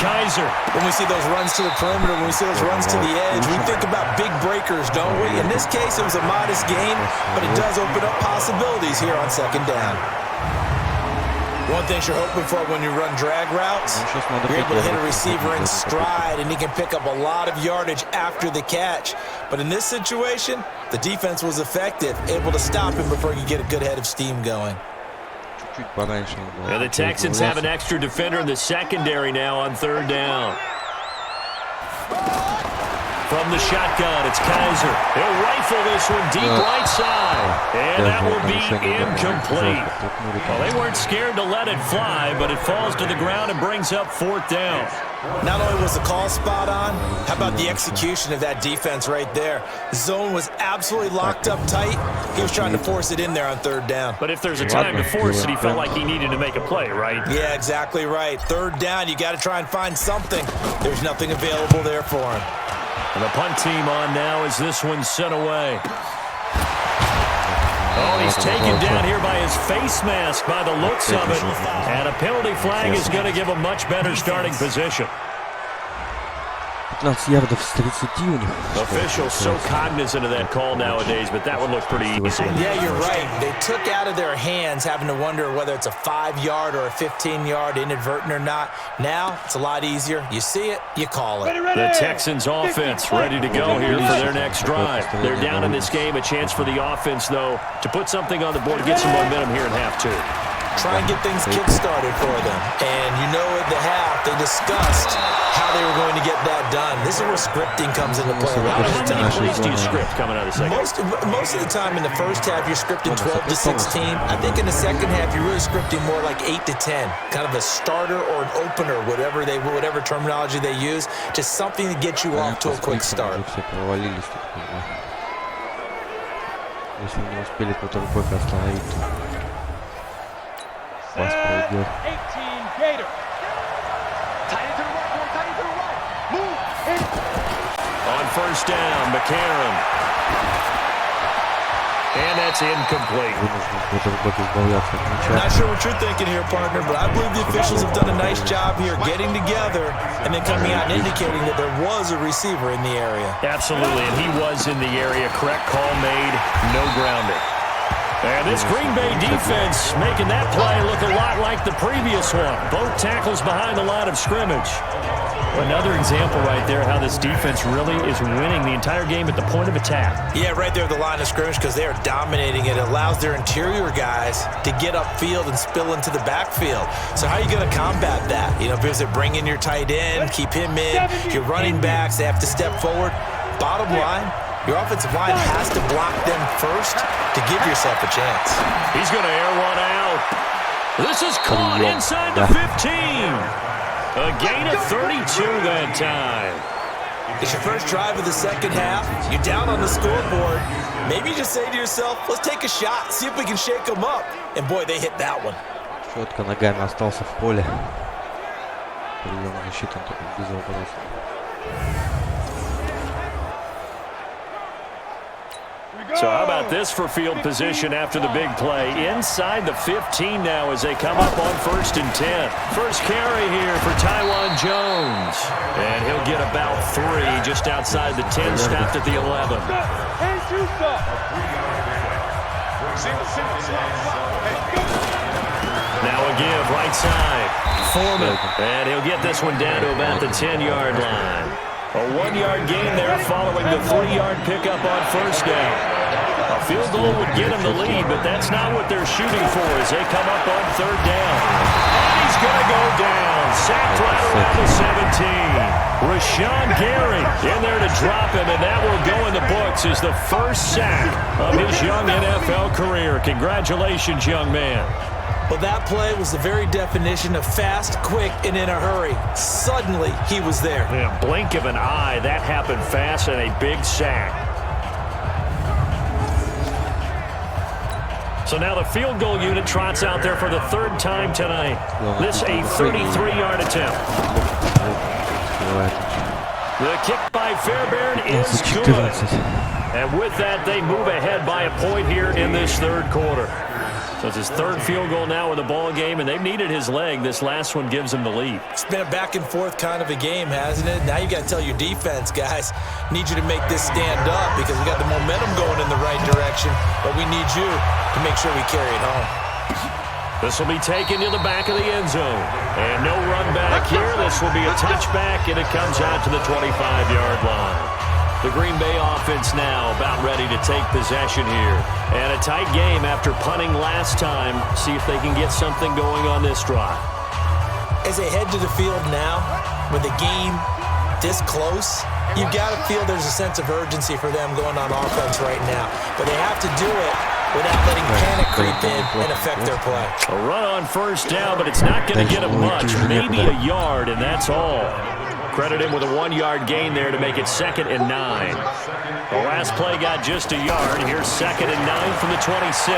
Kaiser. When we see those runs to the perimeter, when we see those runs to the edge, we think about big breakers, don't we? In this case, it was a modest gain, but it does open up possibilities here on 2nd down. One thing you're hoping for when you run drag routes, you're able to hit a receiver in stride, and he can pick up a lot of yardage after the catch. But in this situation, the defense was effective, able to stop him before he could get a good head of steam going. And the Texans have an extra defender in the secondary now on 3rd down. From the shotgun, it's Kaiser. He'll rifle this one deep right side. And that will be incomplete. Well, they weren't scared to let it fly, but it falls to the ground and brings up 4th down. Not only was the call spot on, how about the execution of that defense right there? Zone was absolutely locked up tight. He was trying to force it in there on 3rd down. But if there's a time to force it, he felt like he needed to make a play, right? Yeah, exactly right. 3rd down, you got to try and find something. There's nothing available there for him. And the punt team on now as this one's sent away. Oh, he's taken down here by his face mask by the looks of it. And a penalty flag is going to give a much better starting position. 15 ярдов с 30 у них. Officials so cognizant of that call nowadays, but that would look pretty easy. Yeah, you're right. They took out of their hands having to wonder whether it's a 5-yard or a 15-yard inadvertent or not. Now, it's a lot easier. You see it, you call it. The Texans offense ready to go here for their next drive. They're down in this game. A chance for the offense, though, to put something on the board to get some momentum here in half 2. Try and get things kick-started for them. And you know at the half, they discussed how they were going to get that done. This is where scripting comes into play. How many plays do you script coming out of the second? Most of the time in the first half, you're scripting 12 to 16. I think in the second half, you're really scripting more like 8 to 10. Kind of a starter or an opener, whatever terminology they use. Just something to get you off to a quick start. Если не успели квотербека остановить, пас пройдет. On first down, McCarron. And that's incomplete. Not sure what you're thinking here, partner, but I believe the officials have done a nice job here getting together and then coming out and indicating that there was a receiver in the area. Absolutely, and he was in the area. Correct call made, no grounding. And this Green Bay defense making that play look a lot like the previous one. Both tackles behind the line of scrimmage. Another example right there how this defense really is winning the entire game at the point of attack. Yeah, right there at the line of scrimmage because they are dominating it. It allows their interior guys to get upfield and spill into the backfield. So how are you going to combat that? You know, because they bring in your tight end, keep him in, your running backs, they have to step forward. Bottom line, your offensive line has to block them first to give yourself a chance. He's going to air one out. This is caught inside the 15. A gain of 32 that time. It's your first drive of the second half. You're down on the scoreboard. Maybe you just say to yourself, let's take a shot, see if we can shake them up. And boy, they hit that one. Четко ногами остался в поле. Прием защиты только без вопросов. So how about this for field position after the big play? Inside the 15 now as they come up on 1st and 10. First carry here for Tywan Jones. And he'll get about 3 just outside the 10, stopped at the 11. Now a give, right side. Foreman. And he'll get this one down to about the 10-yard line. A 1-yard gain there following the 3-yard pickup on 1st down. A field goal would get him the lead, but that's not what they're shooting for as they come up on 3rd down. And he's going to go down. Sacked right around the 17. Rashawn Gary in there to drop him, and that will go in the books as the first sack of his young NFL career. Congratulations, young man. Well, that play was the very definition of fast, quick, and in a hurry. Suddenly, he was there. In a blink of an eye, that happened fast and a big sack. So now the field goal unit trots out there for the 3rd time tonight. This a 33-yard attempt. The kick by Fairbairn is good. And with that, they move ahead by a point here in this 3rd quarter. So it's his 3rd field goal now in the ball game, and they've needed his leg. This last one gives him the lead. It's been a back-and-forth kind of a game, hasn't it? Now you got to tell your defense, guys, need you to make this stand up because we got the momentum going in the right direction, but we need you to make sure we carry it home. This will be taken to the back of the end zone. And no run back here. This will be a touchback, and it comes out to the 25-yard line. The Green Bay offense now about ready to take possession here. And a tight game after punting last time. See if they can get something going on this drive. As they head to the field now, with the game this close, you've got to feel there's a sense of urgency for them going on offense right now. But they have to do it without letting panic creep in and affect their play. A run on 1st down, but it's not going to get them much. Maybe a yard, and that's all. Credit him with a 1-yard gain there to make it 2nd and 9. The last play got just a yard. Here's 2nd and 9 from the 26.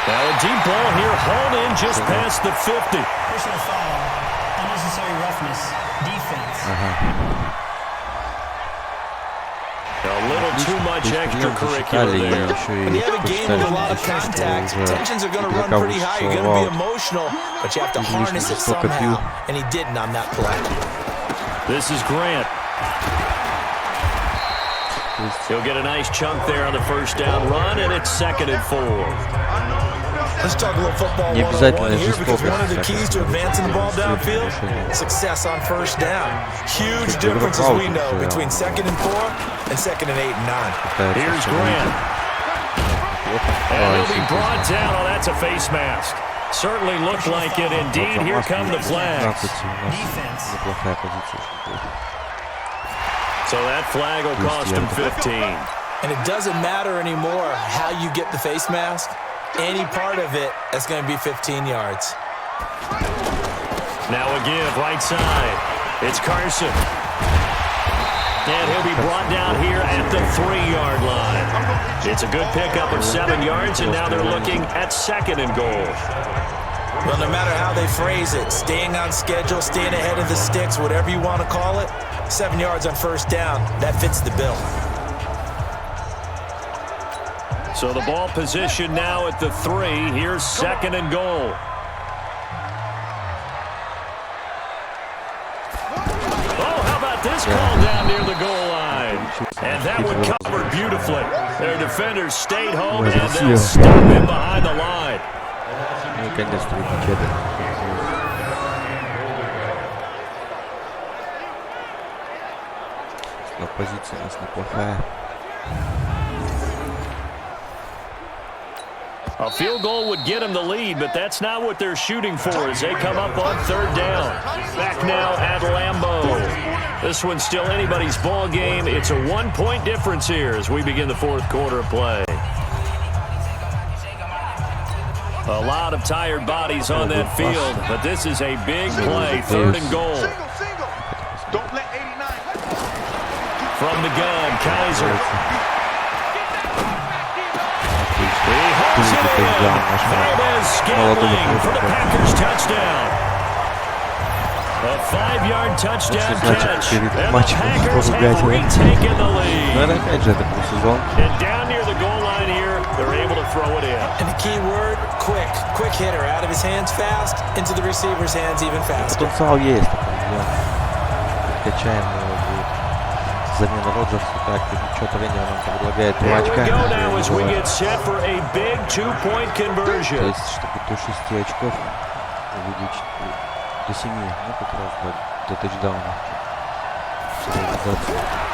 Now a deep ball here, hauled in just past the 50. Personal foul, unnecessary roughness, defense. A little too much extracurricular there. When you have a game with a lot of contact, tensions are going to run pretty high. You're going to be emotional, but you have to harness it somehow, and he didn't on that play. This is Grant. He'll get a nice chunk there on the 1st down run, and it's 2nd and 4. Let's talk a little football 101 here because one of the keys to advancing the ball downfield, success on 1st down. Huge difference, as we know, between 2nd and 4 and 2nd and 8 and 9. Here's Grant. And he'll be brought down. Oh, that's a face mask. Certainly looked like it. Indeed, here come the flags. So that flag will cost him 15. And it doesn't matter anymore how you get the face mask. Any part of it is going to be 15 yards. Now a give, right side. It's Carson. And he'll be brought down here at the 3-yard line. It's a good pickup of 7 yards, and now they're looking at 2nd and goal. Well, no matter how they phrase it, staying on schedule, staying ahead of the sticks, whatever you want to call it, 7 yards on 1st down, that fits the bill. So the ball position now at the 3. Here's 2nd and goal. Oh, how about this call down near the goal line? And that one covered beautifully. Their defenders stayed home, and they'll stop him behind the line. позиция у нас неплохая. A field goal would get them the lead, but that's not what they're shooting for as they come up on third down. Back now at Lambeau. This one's still anybody's ball game. It's a 1-point difference here as we begin the fourth quarter of play. A lot of tired bodies on that field, but this is a big play, third and goal. From the gun, Kaiser. He holds it in. Valdez-Scantling for the Packers touchdown. A 5-yard touchdown catch. And the Packers have retaken the lead. And down near the goal line here, they're able to throw it in. And the key word, quick. Quick hitter. Out of his hands fast, into the receiver's hands even faster. Потенциал есть. Качаем его. Замена Роджерса, так, ничего тренер нам предлагает 2 очка. То есть, чтобы до 6 очков увеличить, до 7, ну как раз до тачдауна.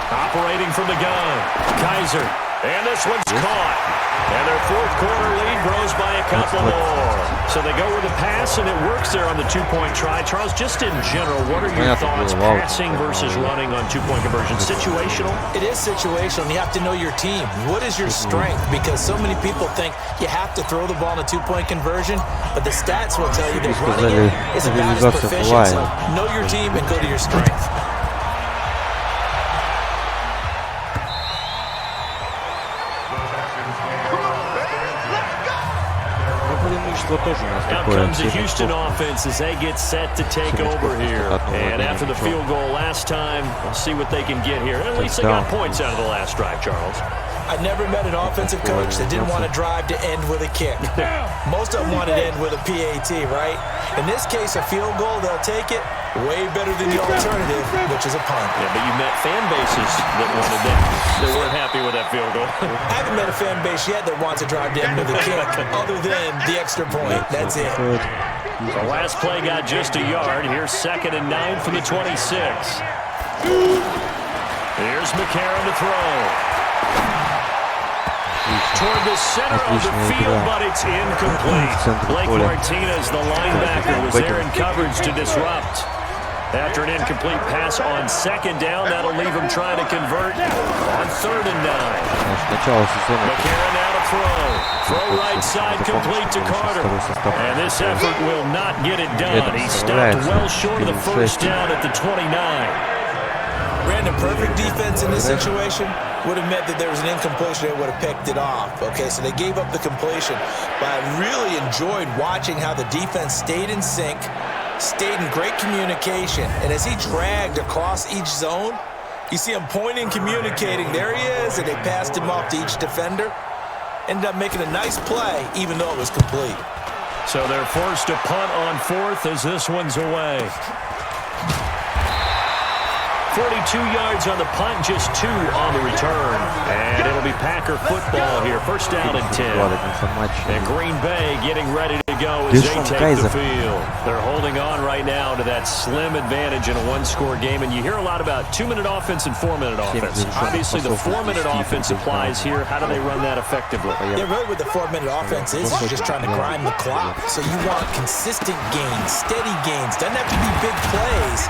Operating from the gun, Kaiser, and this one's caught. And their fourth quarter lead grows by a couple more. So they go with a pass, and it works there on the 2-point try. Charles, just in general, what are your thoughts passing versus running on 2-point conversion? Situational? It is situational. You have to know your team. What is your strength? Because so many people think you have to throw the ball in a 2-point conversion, but the stats will tell you that running it is about as proficient. So know your team and go to your strength. Out comes the Houston offense as they get set to take over here. And after the field goal last time, we'll see what they can get here. At least they got points out of the last drive, Charles. I never met an offensive coach that didn't want to drive to end with a kick. Most of them want to end with a PAT, right? In this case, a field goal, they'll take it. Way better than the alternative, which is a punt. Yeah, but you met fan bases that wanted that. They weren't happy with that field goal. I haven't met a fan base yet that wants to drive to end with a kick, other than the extra point. That's it. The last play got just a yard. Here's 2nd and 9 from the 26. Here's McCarron to throw. Toward the center of the field, but it's incomplete. Blake Martinez, the linebacker, was there in coverage to disrupt. After an incomplete pass on 2nd down, that'll leave him trying to convert on 3rd and 9. McCarron now to throw. Throw right side complete to Carter. And this effort will not get it done. He stopped well short of the first down at the 29. Brandon, perfect defense in this situation would have meant that there was an incompletion that would have picked it off. Okay, so they gave up the completion. But I really enjoyed watching how the defense stayed in sync, stayed in great communication. And as he dragged across each zone, you see him pointing, communicating. There he is, and they passed him off to each defender. Ended up making a nice play, even though it was complete. So they're forced to punt on 4th as this one's away. 42 yards on the punt, just 2 on the return. And it'll be Packer football here. First down and 10. And Green Bay getting ready to go as they take the field. They're holding on right now to that slim advantage in a 1-score game. And you hear a lot about 2-minute offense and 4-minute offense. Obviously, the 4-minute offense applies here. How do they run that effectively? Yeah, really what the 4-minute offense is you're just trying to grind the clock. So you want consistent gains, steady gains. Doesn't have to be big plays.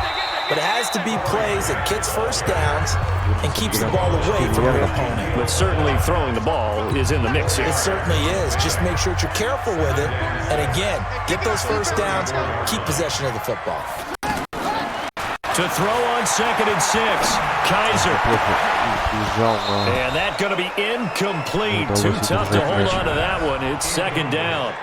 But it has to be plays that gets first downs and keeps the ball away from your opponent. But certainly throwing the ball is in the mix here. It certainly is. Just make sure that you're careful with it. And again, get those first downs, keep possession of the football. To throw on 2nd and 6, Kaiser. And that's going to be incomplete. Too tough to hold on to that one. It's 2nd down.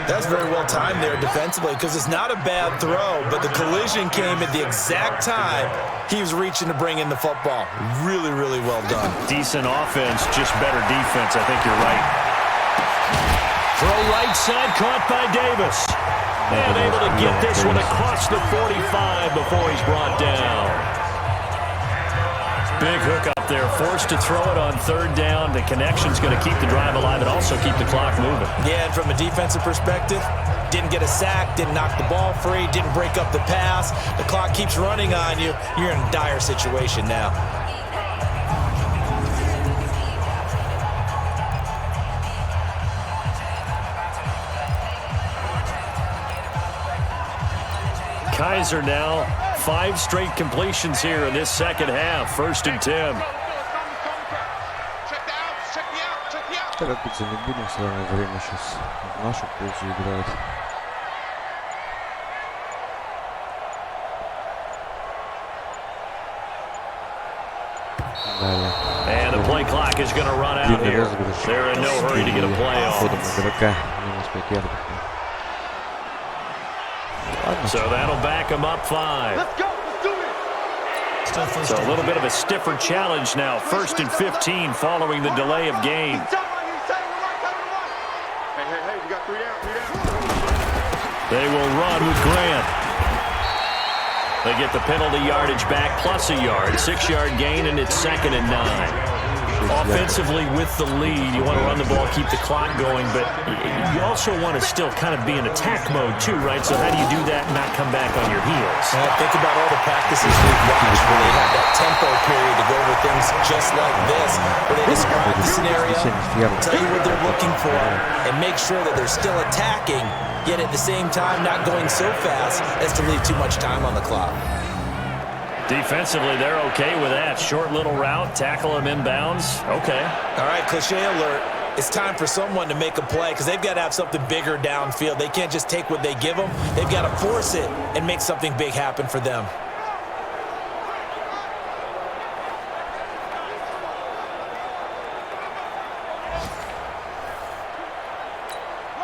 That's very well timed there defensively because it's not a bad throw, but the collision came at the exact time he was reaching to bring in the football. Really, really well done. Decent offense, just better defense. I think you're right. Throw right side, caught by Davis. And able to get this one across the 45 before he's brought down. Big hook up there, forced to throw it on 3rd down. The connection's going to keep the drive alive and also keep the clock moving. Yeah, and from a defensive perspective, didn't get a sack, didn't knock the ball free, didn't break up the pass. The clock keeps running on you. You're in a dire situation now. Kaiser now. 5 straight completions here in this second half. 1st and 10. Торопиться не будем, с вами время сейчас в нашу пользу играет. And the play clock is going to run out here. They're in no hurry to get a play off. So that'll back them up 5. Let's go. Let's do it. So a little bit of a stiffer challenge now. 1st and 15 following the delay of game. They will run with Grant. They get the penalty yardage back plus a yard. 6-yard gain, and it's 2nd and 9. Offensively with the lead, you want to run the ball, keep the clock going, but you also want to still kind of be in attack mode too, right? So how do you do that and not come back on your heels? Think about all the practices we've watched where they have that tempo period to go over things just like this, where they describe the scenario, tell you what they're looking for, and make sure that they're still attacking, yet at the same time not going so fast as to leave too much time on the clock. Defensively, they're okay with that. Short little route, tackle him inbounds. Okay. All right, cliche alert. It's time for someone to make a play because they've got to have something bigger downfield. They can't just take what they give them. They've got to force it and make something big happen for them.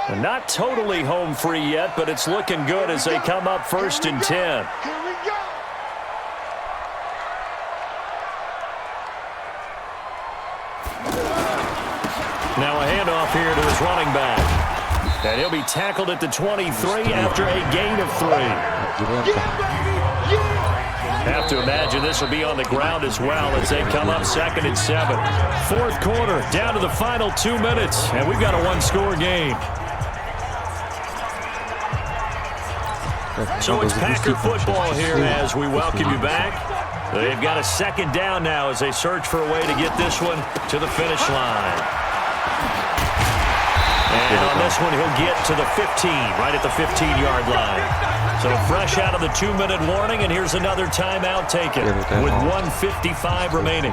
And not totally home free yet, but it's looking good as they come up 1st and 10. Now a handoff here to his running back. And he'll be tackled at the 23 after a gain of 3. Have to imagine this will be on the ground as well as they come up 2nd and 7. 4th quarter, down to the final 2 minutes, and we've got a 1-score game. So it's Packer football here as we welcome you back. They've got a 2nd down now as they search for a way to get this one to the finish line. And on this one, he'll get to the 15, right at the 15-yard line. So fresh out of the 2-minute warning, and here's another timeout taken with 1:55 remaining.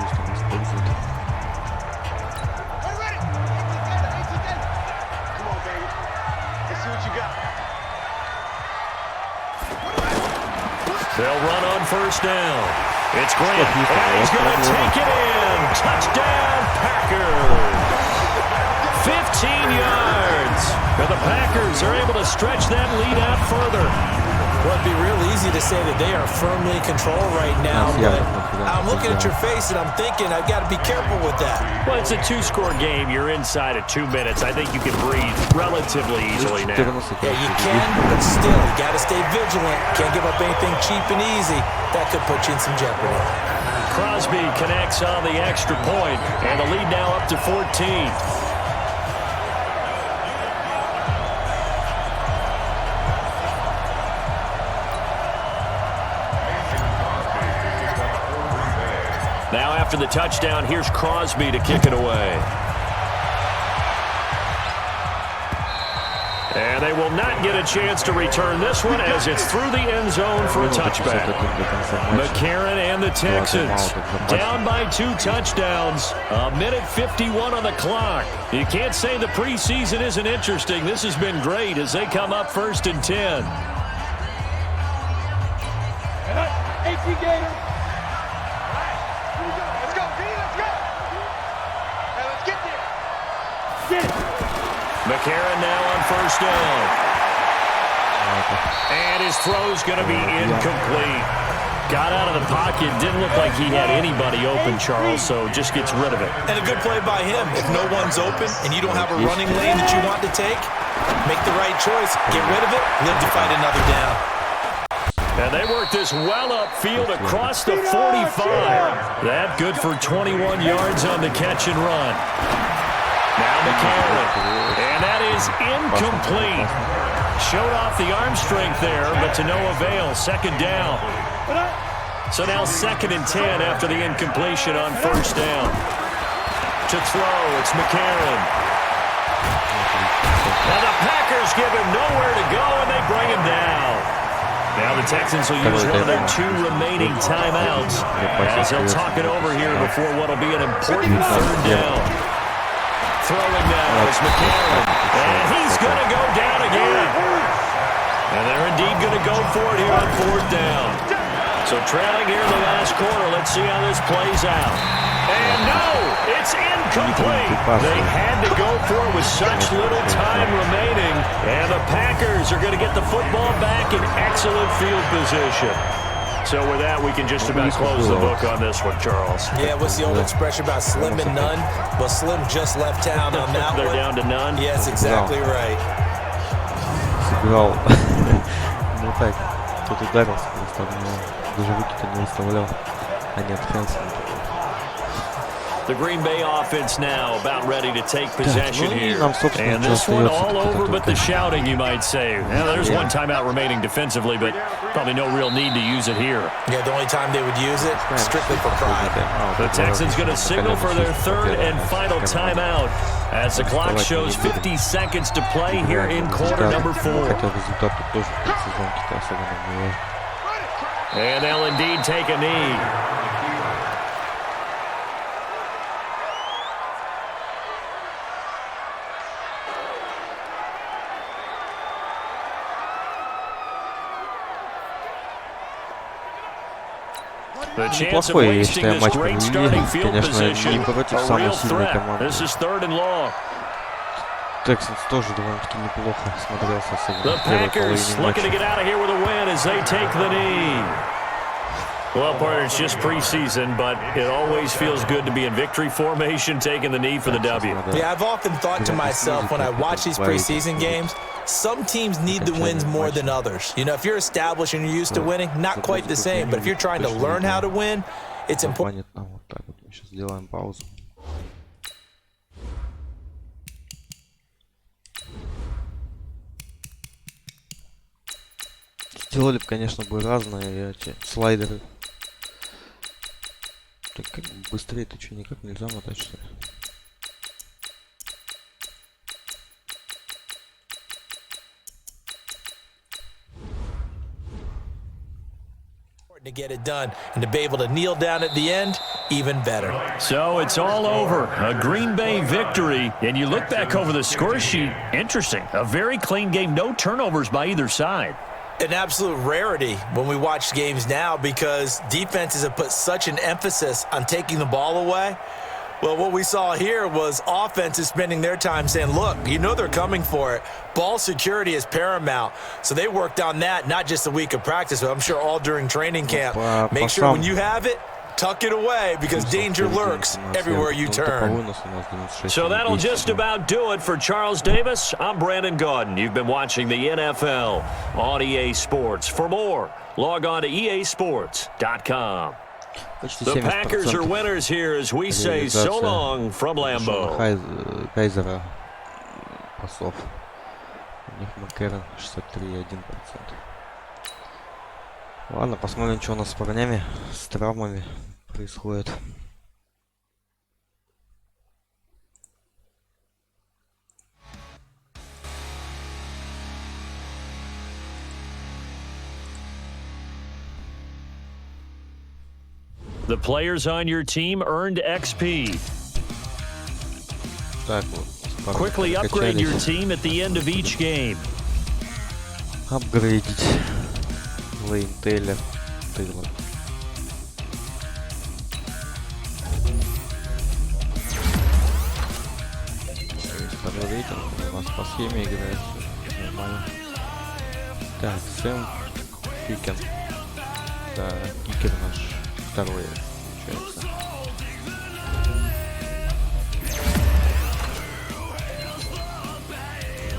They'll run on 1st down. It's Grant, and he's going to take it in. Touchdown, Packers. 15 yards. And the Packers are able to stretch that lead out further. Well, it'd be real easy to say that they are firmly in control right now, but I'm looking at your face and I'm thinking I've got to be careful with that. Well, it's a 2-score game. You're inside of 2 minutes. I think you can breathe relatively easily now. Yeah, you can, but still, you got to stay vigilant. Can't give up anything cheap and easy. That could put you in some jeopardy. Crosby connects on the extra point, and the lead now up to 14. Now after the touchdown, here's Crosby to kick it away. And they will not get a chance to return this one as it's through the end zone for a touchback. McCarron and the Texans down by 2 touchdowns. 1:51 on the clock. You can't say the preseason isn't interesting. This has been great as they come up 1st and 10. McCarron now on 1st down. And his throw's going to be incomplete. Got out of the pocket. Didn't look like he had anybody open, Charles, so just gets rid of it. And a good play by him. If no one's open and you don't have a running lane that you want to take, make the right choice. Get rid of it. Live to fight another down. And they work this well upfield across the 45. That good for 21 yards on the catch and run. Now McCarron, and that is incomplete. Showed off the arm strength there, but to no avail. 2nd down. So now 2nd and 10 after the incompletion on 1st down. To throw, it's McCarron. Now the Packers give him nowhere to go, and they bring him down. Now the Texans will use one of their 2 remaining timeouts as they'll talk it over here before what will be an important 3rd down. Throwing now is McCarron, and he's going to go down again. And they're indeed going to go for it here on 4th down. So trailing here in the last quarter, let's see how this plays out. And no, it's incomplete. They had to go for it with such little time remaining. And the Packers are going to get the football back in excellent field position. So with that, we can just about close the book on this one, Charles. Yeah, what's the old expression about slim and none? Well, Slim just left town on that They're one. down to none? Yes, exactly right. Сыграл. Ну так, тут ударился, просто даже руки-то не выставлял. А нет, Хэнсон. The Green Bay offense now about ready to take possession here. And this one all over but the shouting, you might say. Now, there's one timeout remaining defensively, but probably no real need to use it here. Yeah, the only time they would use it, strictly for pride. The Texans going to signal for their 3rd and final timeout as the clock shows 50 seconds to play here in quarter number 4. And they'll indeed take a knee. The chance of wasting this great starting field position, a real threat. This is 3rd and long. Texans тоже довольно-таки неплохо смотрелся. The Packers looking to get out of here with a win as they take the knee. Well, partner, it's just preseason, but it always feels good to be in victory formation, taking the knee for the W. Yeah, I've often thought to myself when I watch these preseason games, some teams need the wins more than others. You know, if you're established and you're used to winning, not quite the same. But if you're trying to learn how to win, it's important. Сейчас сделаем паузу. Сделали бы, конечно, бы разные эти слайдеры. Так как быстрее, ты что, никак нельзя мотать, что ли? To get it done and to be able to kneel down at the end, even better. So it's all over. A Green Bay victory. And you look back over the score sheet, interesting. A very clean game, no turnovers by either side. An absolute rarity when we watch games now because defenses have put such an emphasis on taking the ball away. Well, what we saw here was offenses spending their time saying, look, you know they're coming for it. Ball security is paramount. So they worked on that, not just a week of practice, but I'm sure all during training camp. Make sure when you have it, tuck it away because danger lurks everywhere you turn. So that'll just about do it for Charles Davis. I'm Brandon Gaudin. You've been watching the NFL on EA Sports. For more, log on to easports.com. The Packers are winners here as we say so long from Lambeau. Кайзера пасов. У них McCarron 63,1%. Ладно, посмотрим, что у нас с парнями, с травмами происходит. The players on your team earned XP. Так вот. Quickly upgrade your team at the end of each game. Апгрейдить. Лейн Тейлор. Второй рейтинг. У нас по схеме играет. Нормально. Так, Сэм Фикен. Да, кикер наш. Второй, получается.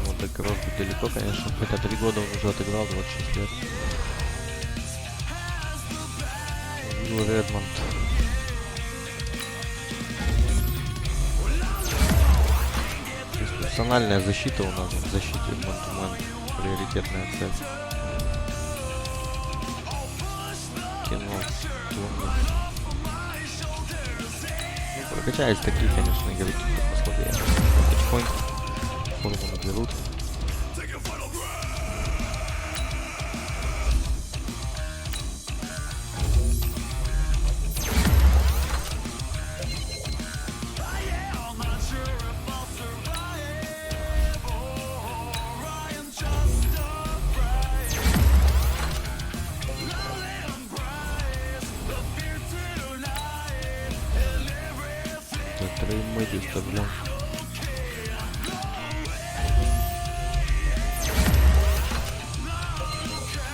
Ну, до Кросби далеко, конечно. Хотя 3 года он уже отыграл, 26 лет. Уилл Редмонд. Персональная защита у нас в защите ман-то-ман. Приоритетная цель. Кино. Ну, прокачались такие, конечно, игроки, послабее. Потихоньку форму наберут. тиммейты оставляем.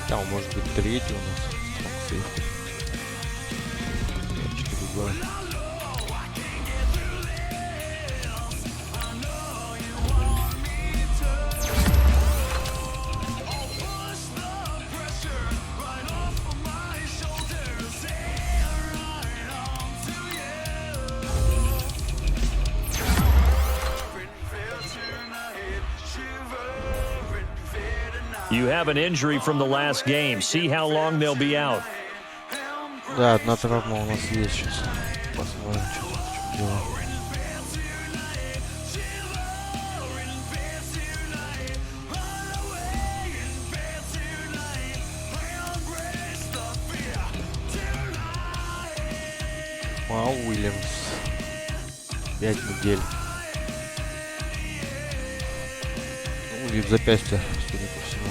Да, он может быть третий у нас. You have an injury from the last game. See how long they'll be out. Да, одна травма у нас есть сейчас. Посмотрим, что дело. Вау, Уильямс. 5 недель. Ну, вид запястья, судя по всему.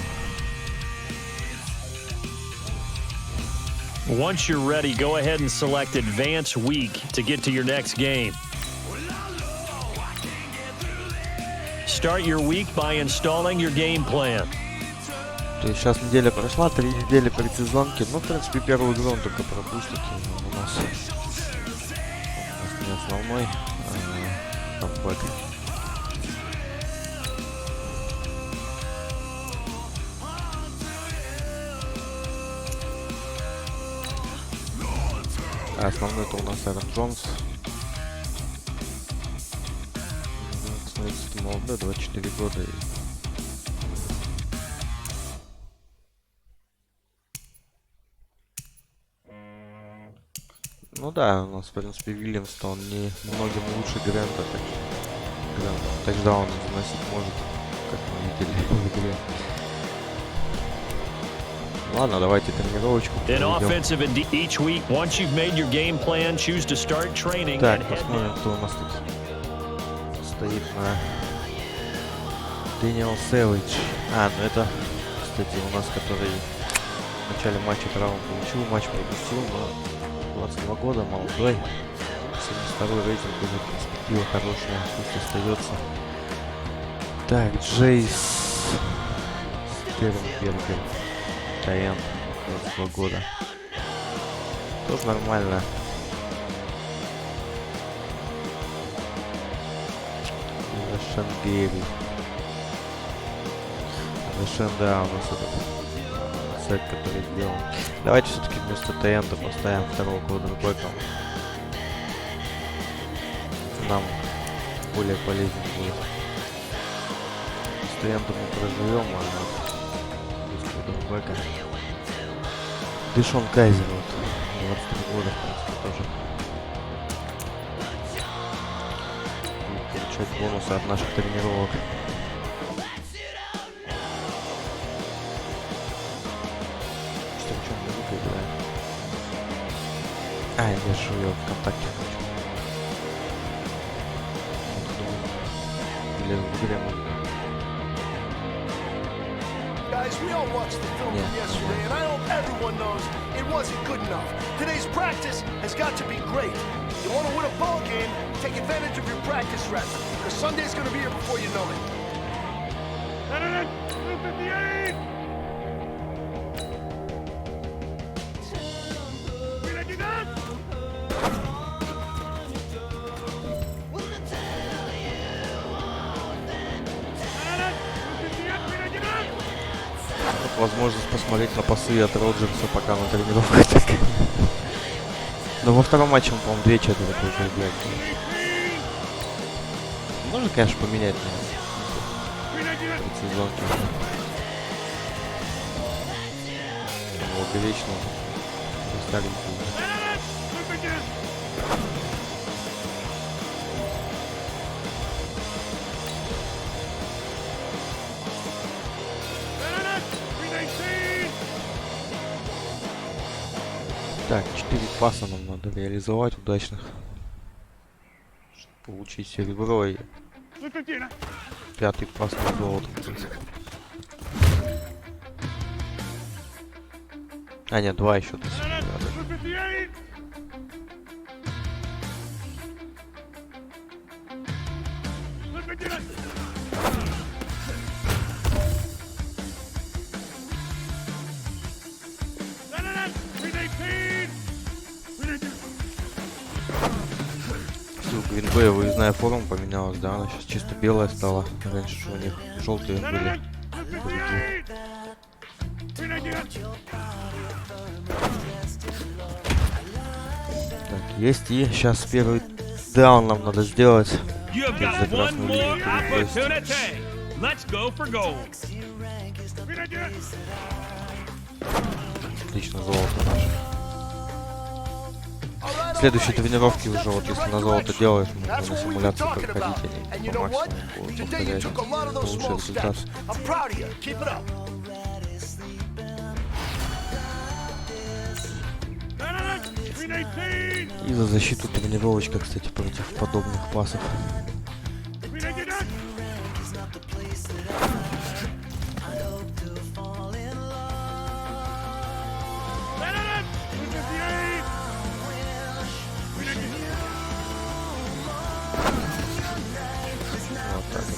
Once you're ready, go ahead and select Advance Week to get to your next game. Start your week by installing your game plan. То есть сейчас неделя прошла, 3 недели предсезонки. Ну, в принципе, первую игру он только пропустит. У нас не основной, а камбэк. А основной-то у нас Аарон Джонс. Смотрите, молодой, 24 года. Ну да, у нас, в принципе, Уильямс-то он не многим лучше Грэнта, так что Грэнт тачдаун заносить может, как мы видели в игре. Ладно, давайте тренировочку проведем. Так, посмотрим, кто у нас тут стоит на Дэниел Сэвидж. А, ну это, кстати, у нас, который в начале матча травму получил, матч пропустил, но 22 года, молодой, 72-й рейтинг, уже перспектива хорошая, пусть остается. Так, Джейс Стернбергер, Тайен, 22 года. Тоже нормально. Шангери. Да, у нас этот сайт, который сделал. Давайте все-таки вместо Тайенда поставим второго квотербека. Нам более полезен будет. С Тайендом мы проживем, а без квотербека. Дэшон Кайзер, вот, 23 года, в принципе, тоже будет получать бонусы от наших тренировок. А, я вижу ее ВКонтакте. Или в игре можно. Guys, we all watched the film from yesterday, and I hope everyone knows it wasn't good enough. Today's practice has got to be great. You want to win a ball game, take advantage of your practice reps, because Sunday's going to be here before you know it. Возможность посмотреть на пасы от Роджерса, пока на тренировках. Но во втором матче он, по-моему, 2 четверти уже играет. Можно, конечно, поменять на сезонки. Его вечно старенький. Так, 4 паса нам надо реализовать удачных, чтобы получить серебро и 5-й пас на золото. А, нет, 2 еще до серебра. Все, Гринбея выездная форма поменялась, да, она сейчас чисто белая стала. Раньше у них желтые были. Так, есть, и сейчас первый даун нам надо сделать. Отлично, золото наше. Следующие тренировки уже, вот если на золото делаешь, можно на симуляции проходить, они по максимуму будут повторять. Лучший результат. И за защиту тренировочка, кстати, против подобных пасов. Вот так вот.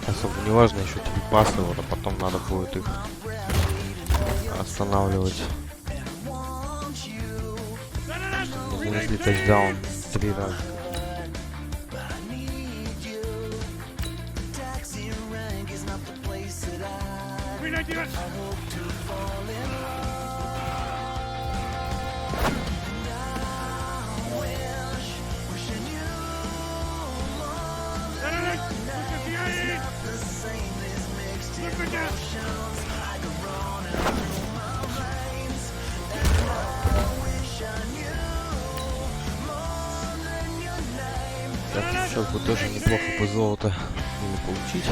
Особо не важно, еще 3 паса, вот, а потом надо будет их останавливать. Не занесли тачдаун 3 раза. Так, сейчас бы тоже неплохо бы золото было получить.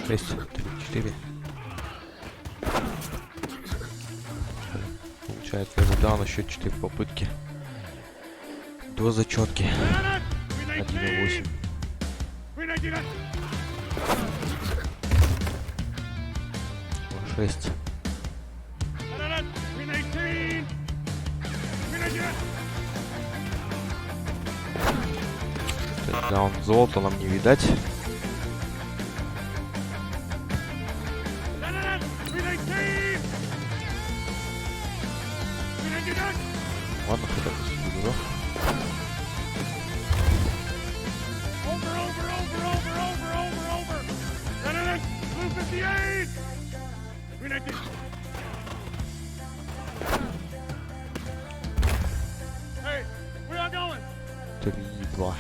Шесть, 4. Получает первый даун, еще 4 попытки. До зачетки. 1,8. 6. Даун, золото нам не видать. Ладно, хотя бы сюда. Три, 2.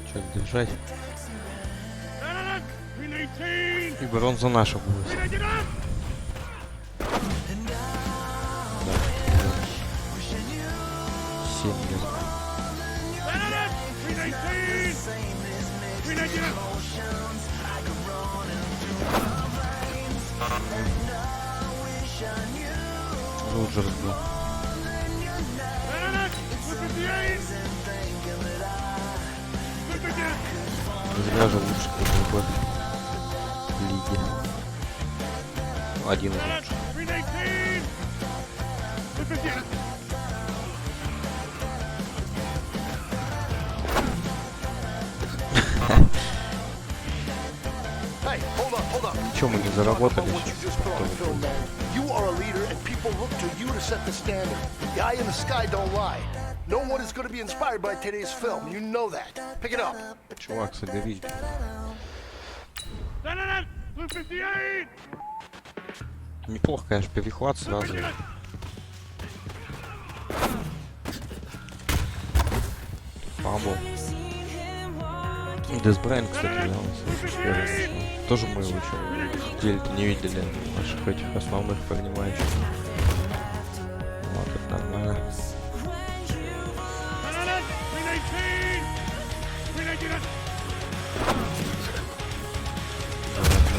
Что держать? И бронза наша будет. Да. 7 лет. Роджерс был. Зря же лучше какой-то в лиге. Один из лучших. Чем мы не заработали? Чувак, соберись. Неплохо, конечно, перехват сразу. Фамбл. Десбрайн, кстати, да, тоже мы его еще деле-то не видели наших этих основных принимающих. Вот, это нормально.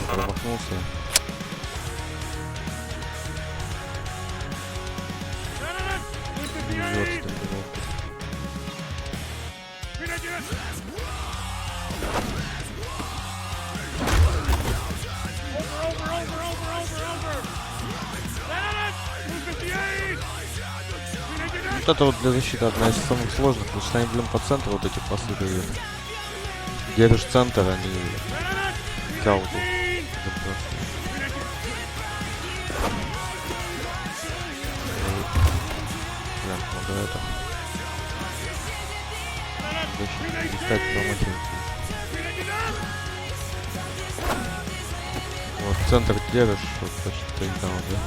Промахнулся. Вот это вот для защиты одна из самых сложных, потому что они, блин, по центру вот эти пасы дают. Держишь центр, они кауту. Прям надо это. Искать промахивать. Вот центр держишь, вот почти тейкдаун, да?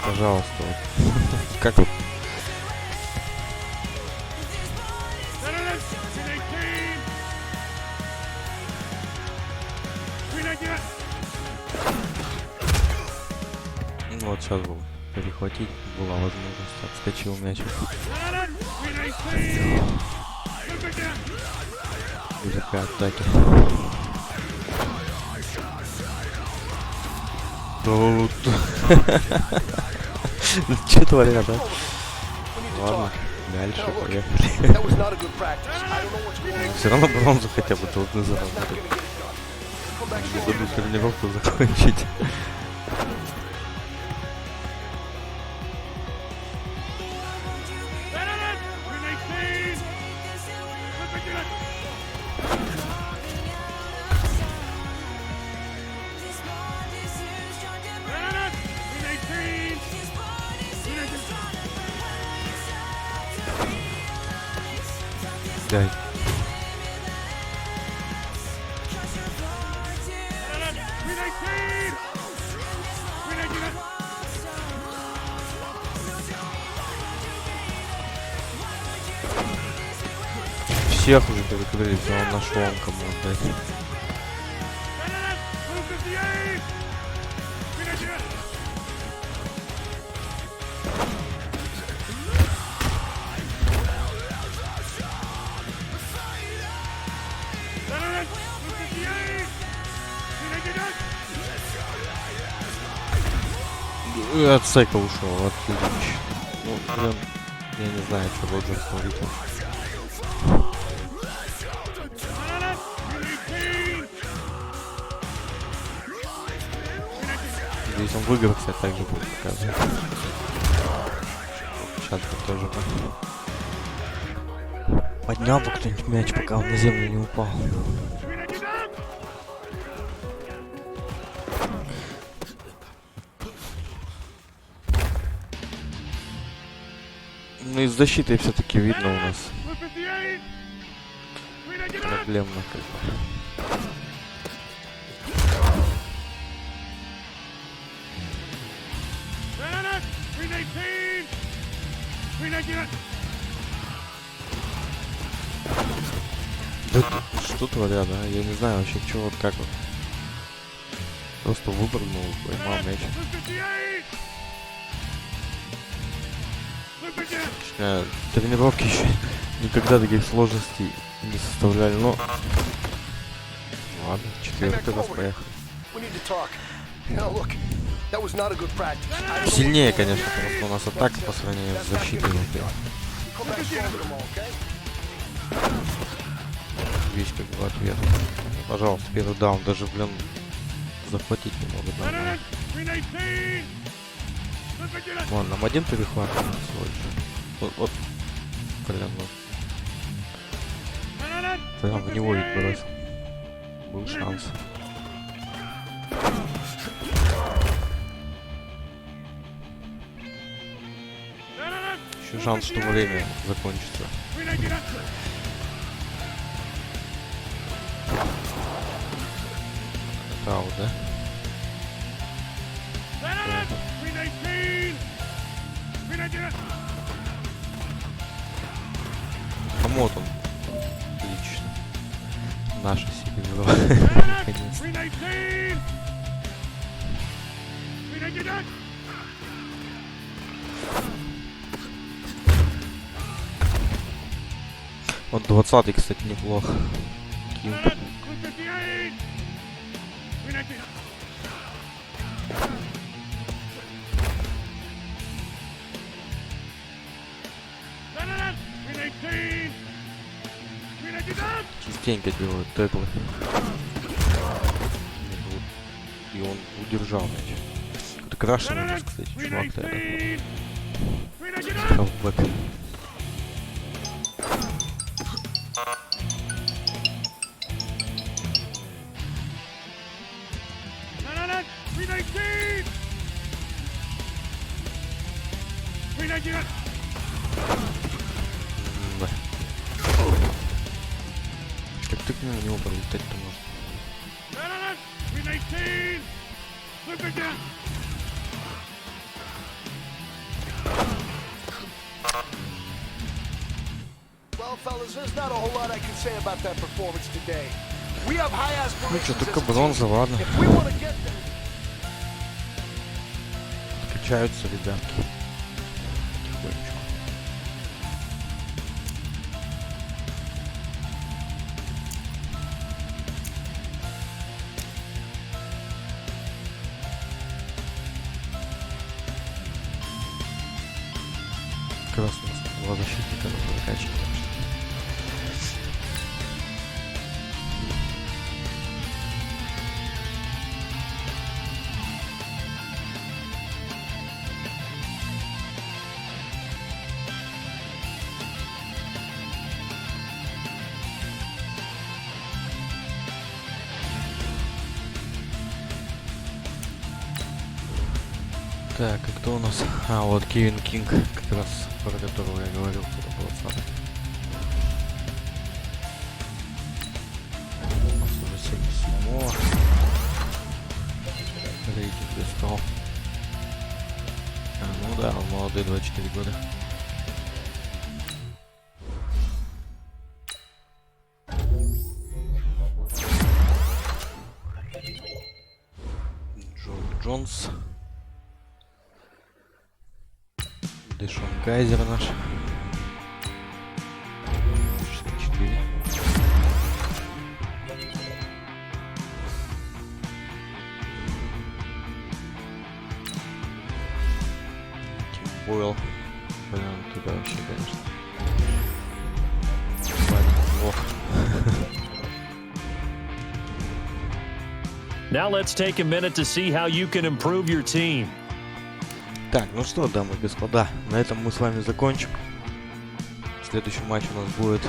Пожалуйста, вот. Как вот? Вот сейчас был перехватить, была возможность, отскочил мяч. Великая атаки. Тут. Че творят, да? Ладно, дальше поехали. Все равно бронзу хотя бы должны заработать. Не дадут тренировку закончить. Дай. Всех уже перекрыли, но он нашел, он кому отдать. От сайка ушел, отлично. Ну, блин, я не знаю, что Роджерс творит. Здесь он выиграл, кстати, так же будет показывать. Сейчас бы тоже поднял бы кто-нибудь мяч, пока он на землю не упал. Ну и с защитой все-таки видно у нас проблемно как бы. Да что творят, да? Я не знаю вообще, что вот как вот. Просто выпрыгнул, поймал мяч. Тренировки еще никогда таких сложностей не составляли, но... Ладно, четвертый раз поехали. Сильнее, конечно, потому что у нас атака по сравнению с защитой. Весь как бы ответ. Пожалуйста, первый даун, даже, блин, захватить не могут. Ладно, нам один перехват вот, блин, ну. Прям в него ведь бросил. Был шанс. Еще шанс, что время закончится. Аут, да? Вот он. Отлично. Наша серия. Наконец-то. Вот 20-й, кстати, неплохо. Кинг. Частенько делают теклы. И он удержал мяч. Это крашен у нас, кстати, чувак-то это. Хавбэк. Как ты к нему пролетать-то можно? Well, fellas, there's not a whole lot I can say about that performance today. We have high aspirations. Ну что, только бронза, ладно. Качаются ребятки. Потихонечку. Как раз у нас два защитника надо закачивать. Так, и кто у нас? А, вот Кевин Кинг, как раз про которого я говорил, кто был самый. У нас уже 77-го. Рейтинг достал. А, ну да, он молодой, 24 года. Джонс. Дэшон Кайзер наш. 64. Тим Бойл. Блин, туда вообще, конечно. Ох. Now let's take a minute to see how you can improve your team. Так, ну что, дамы и господа, на этом мы с вами закончим. Следующий матч у нас будет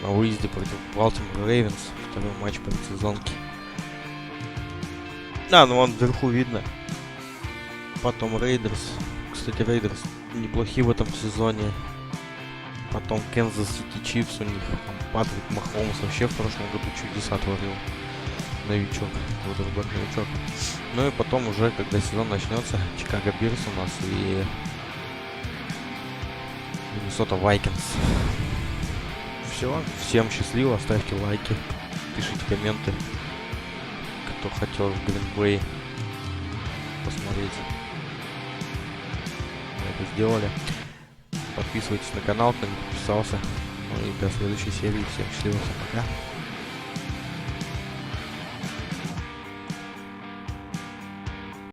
на выезде против Baltimore Ravens. Второй матч предсезонки. А, ну вон вверху видно. Потом Рейдерс. Кстати, Рейдерс неплохие в этом сезоне. Потом Kansas City Chiefs у них. Там Патрик Махомс вообще в прошлом году чудеса творил. Новичок. Вот этот новичок. Ну и потом уже, когда сезон начнется, Чикаго Бирс у нас и Миннесота Вайкинс. Все. Всем счастливо. Ставьте лайки. Пишите комменты. Кто хотел в Грин-Бэй посмотреть. Мы это сделали. Подписывайтесь на канал, кто не подписался. Ну и до следующей серии. Всем счастливо. Всем пока.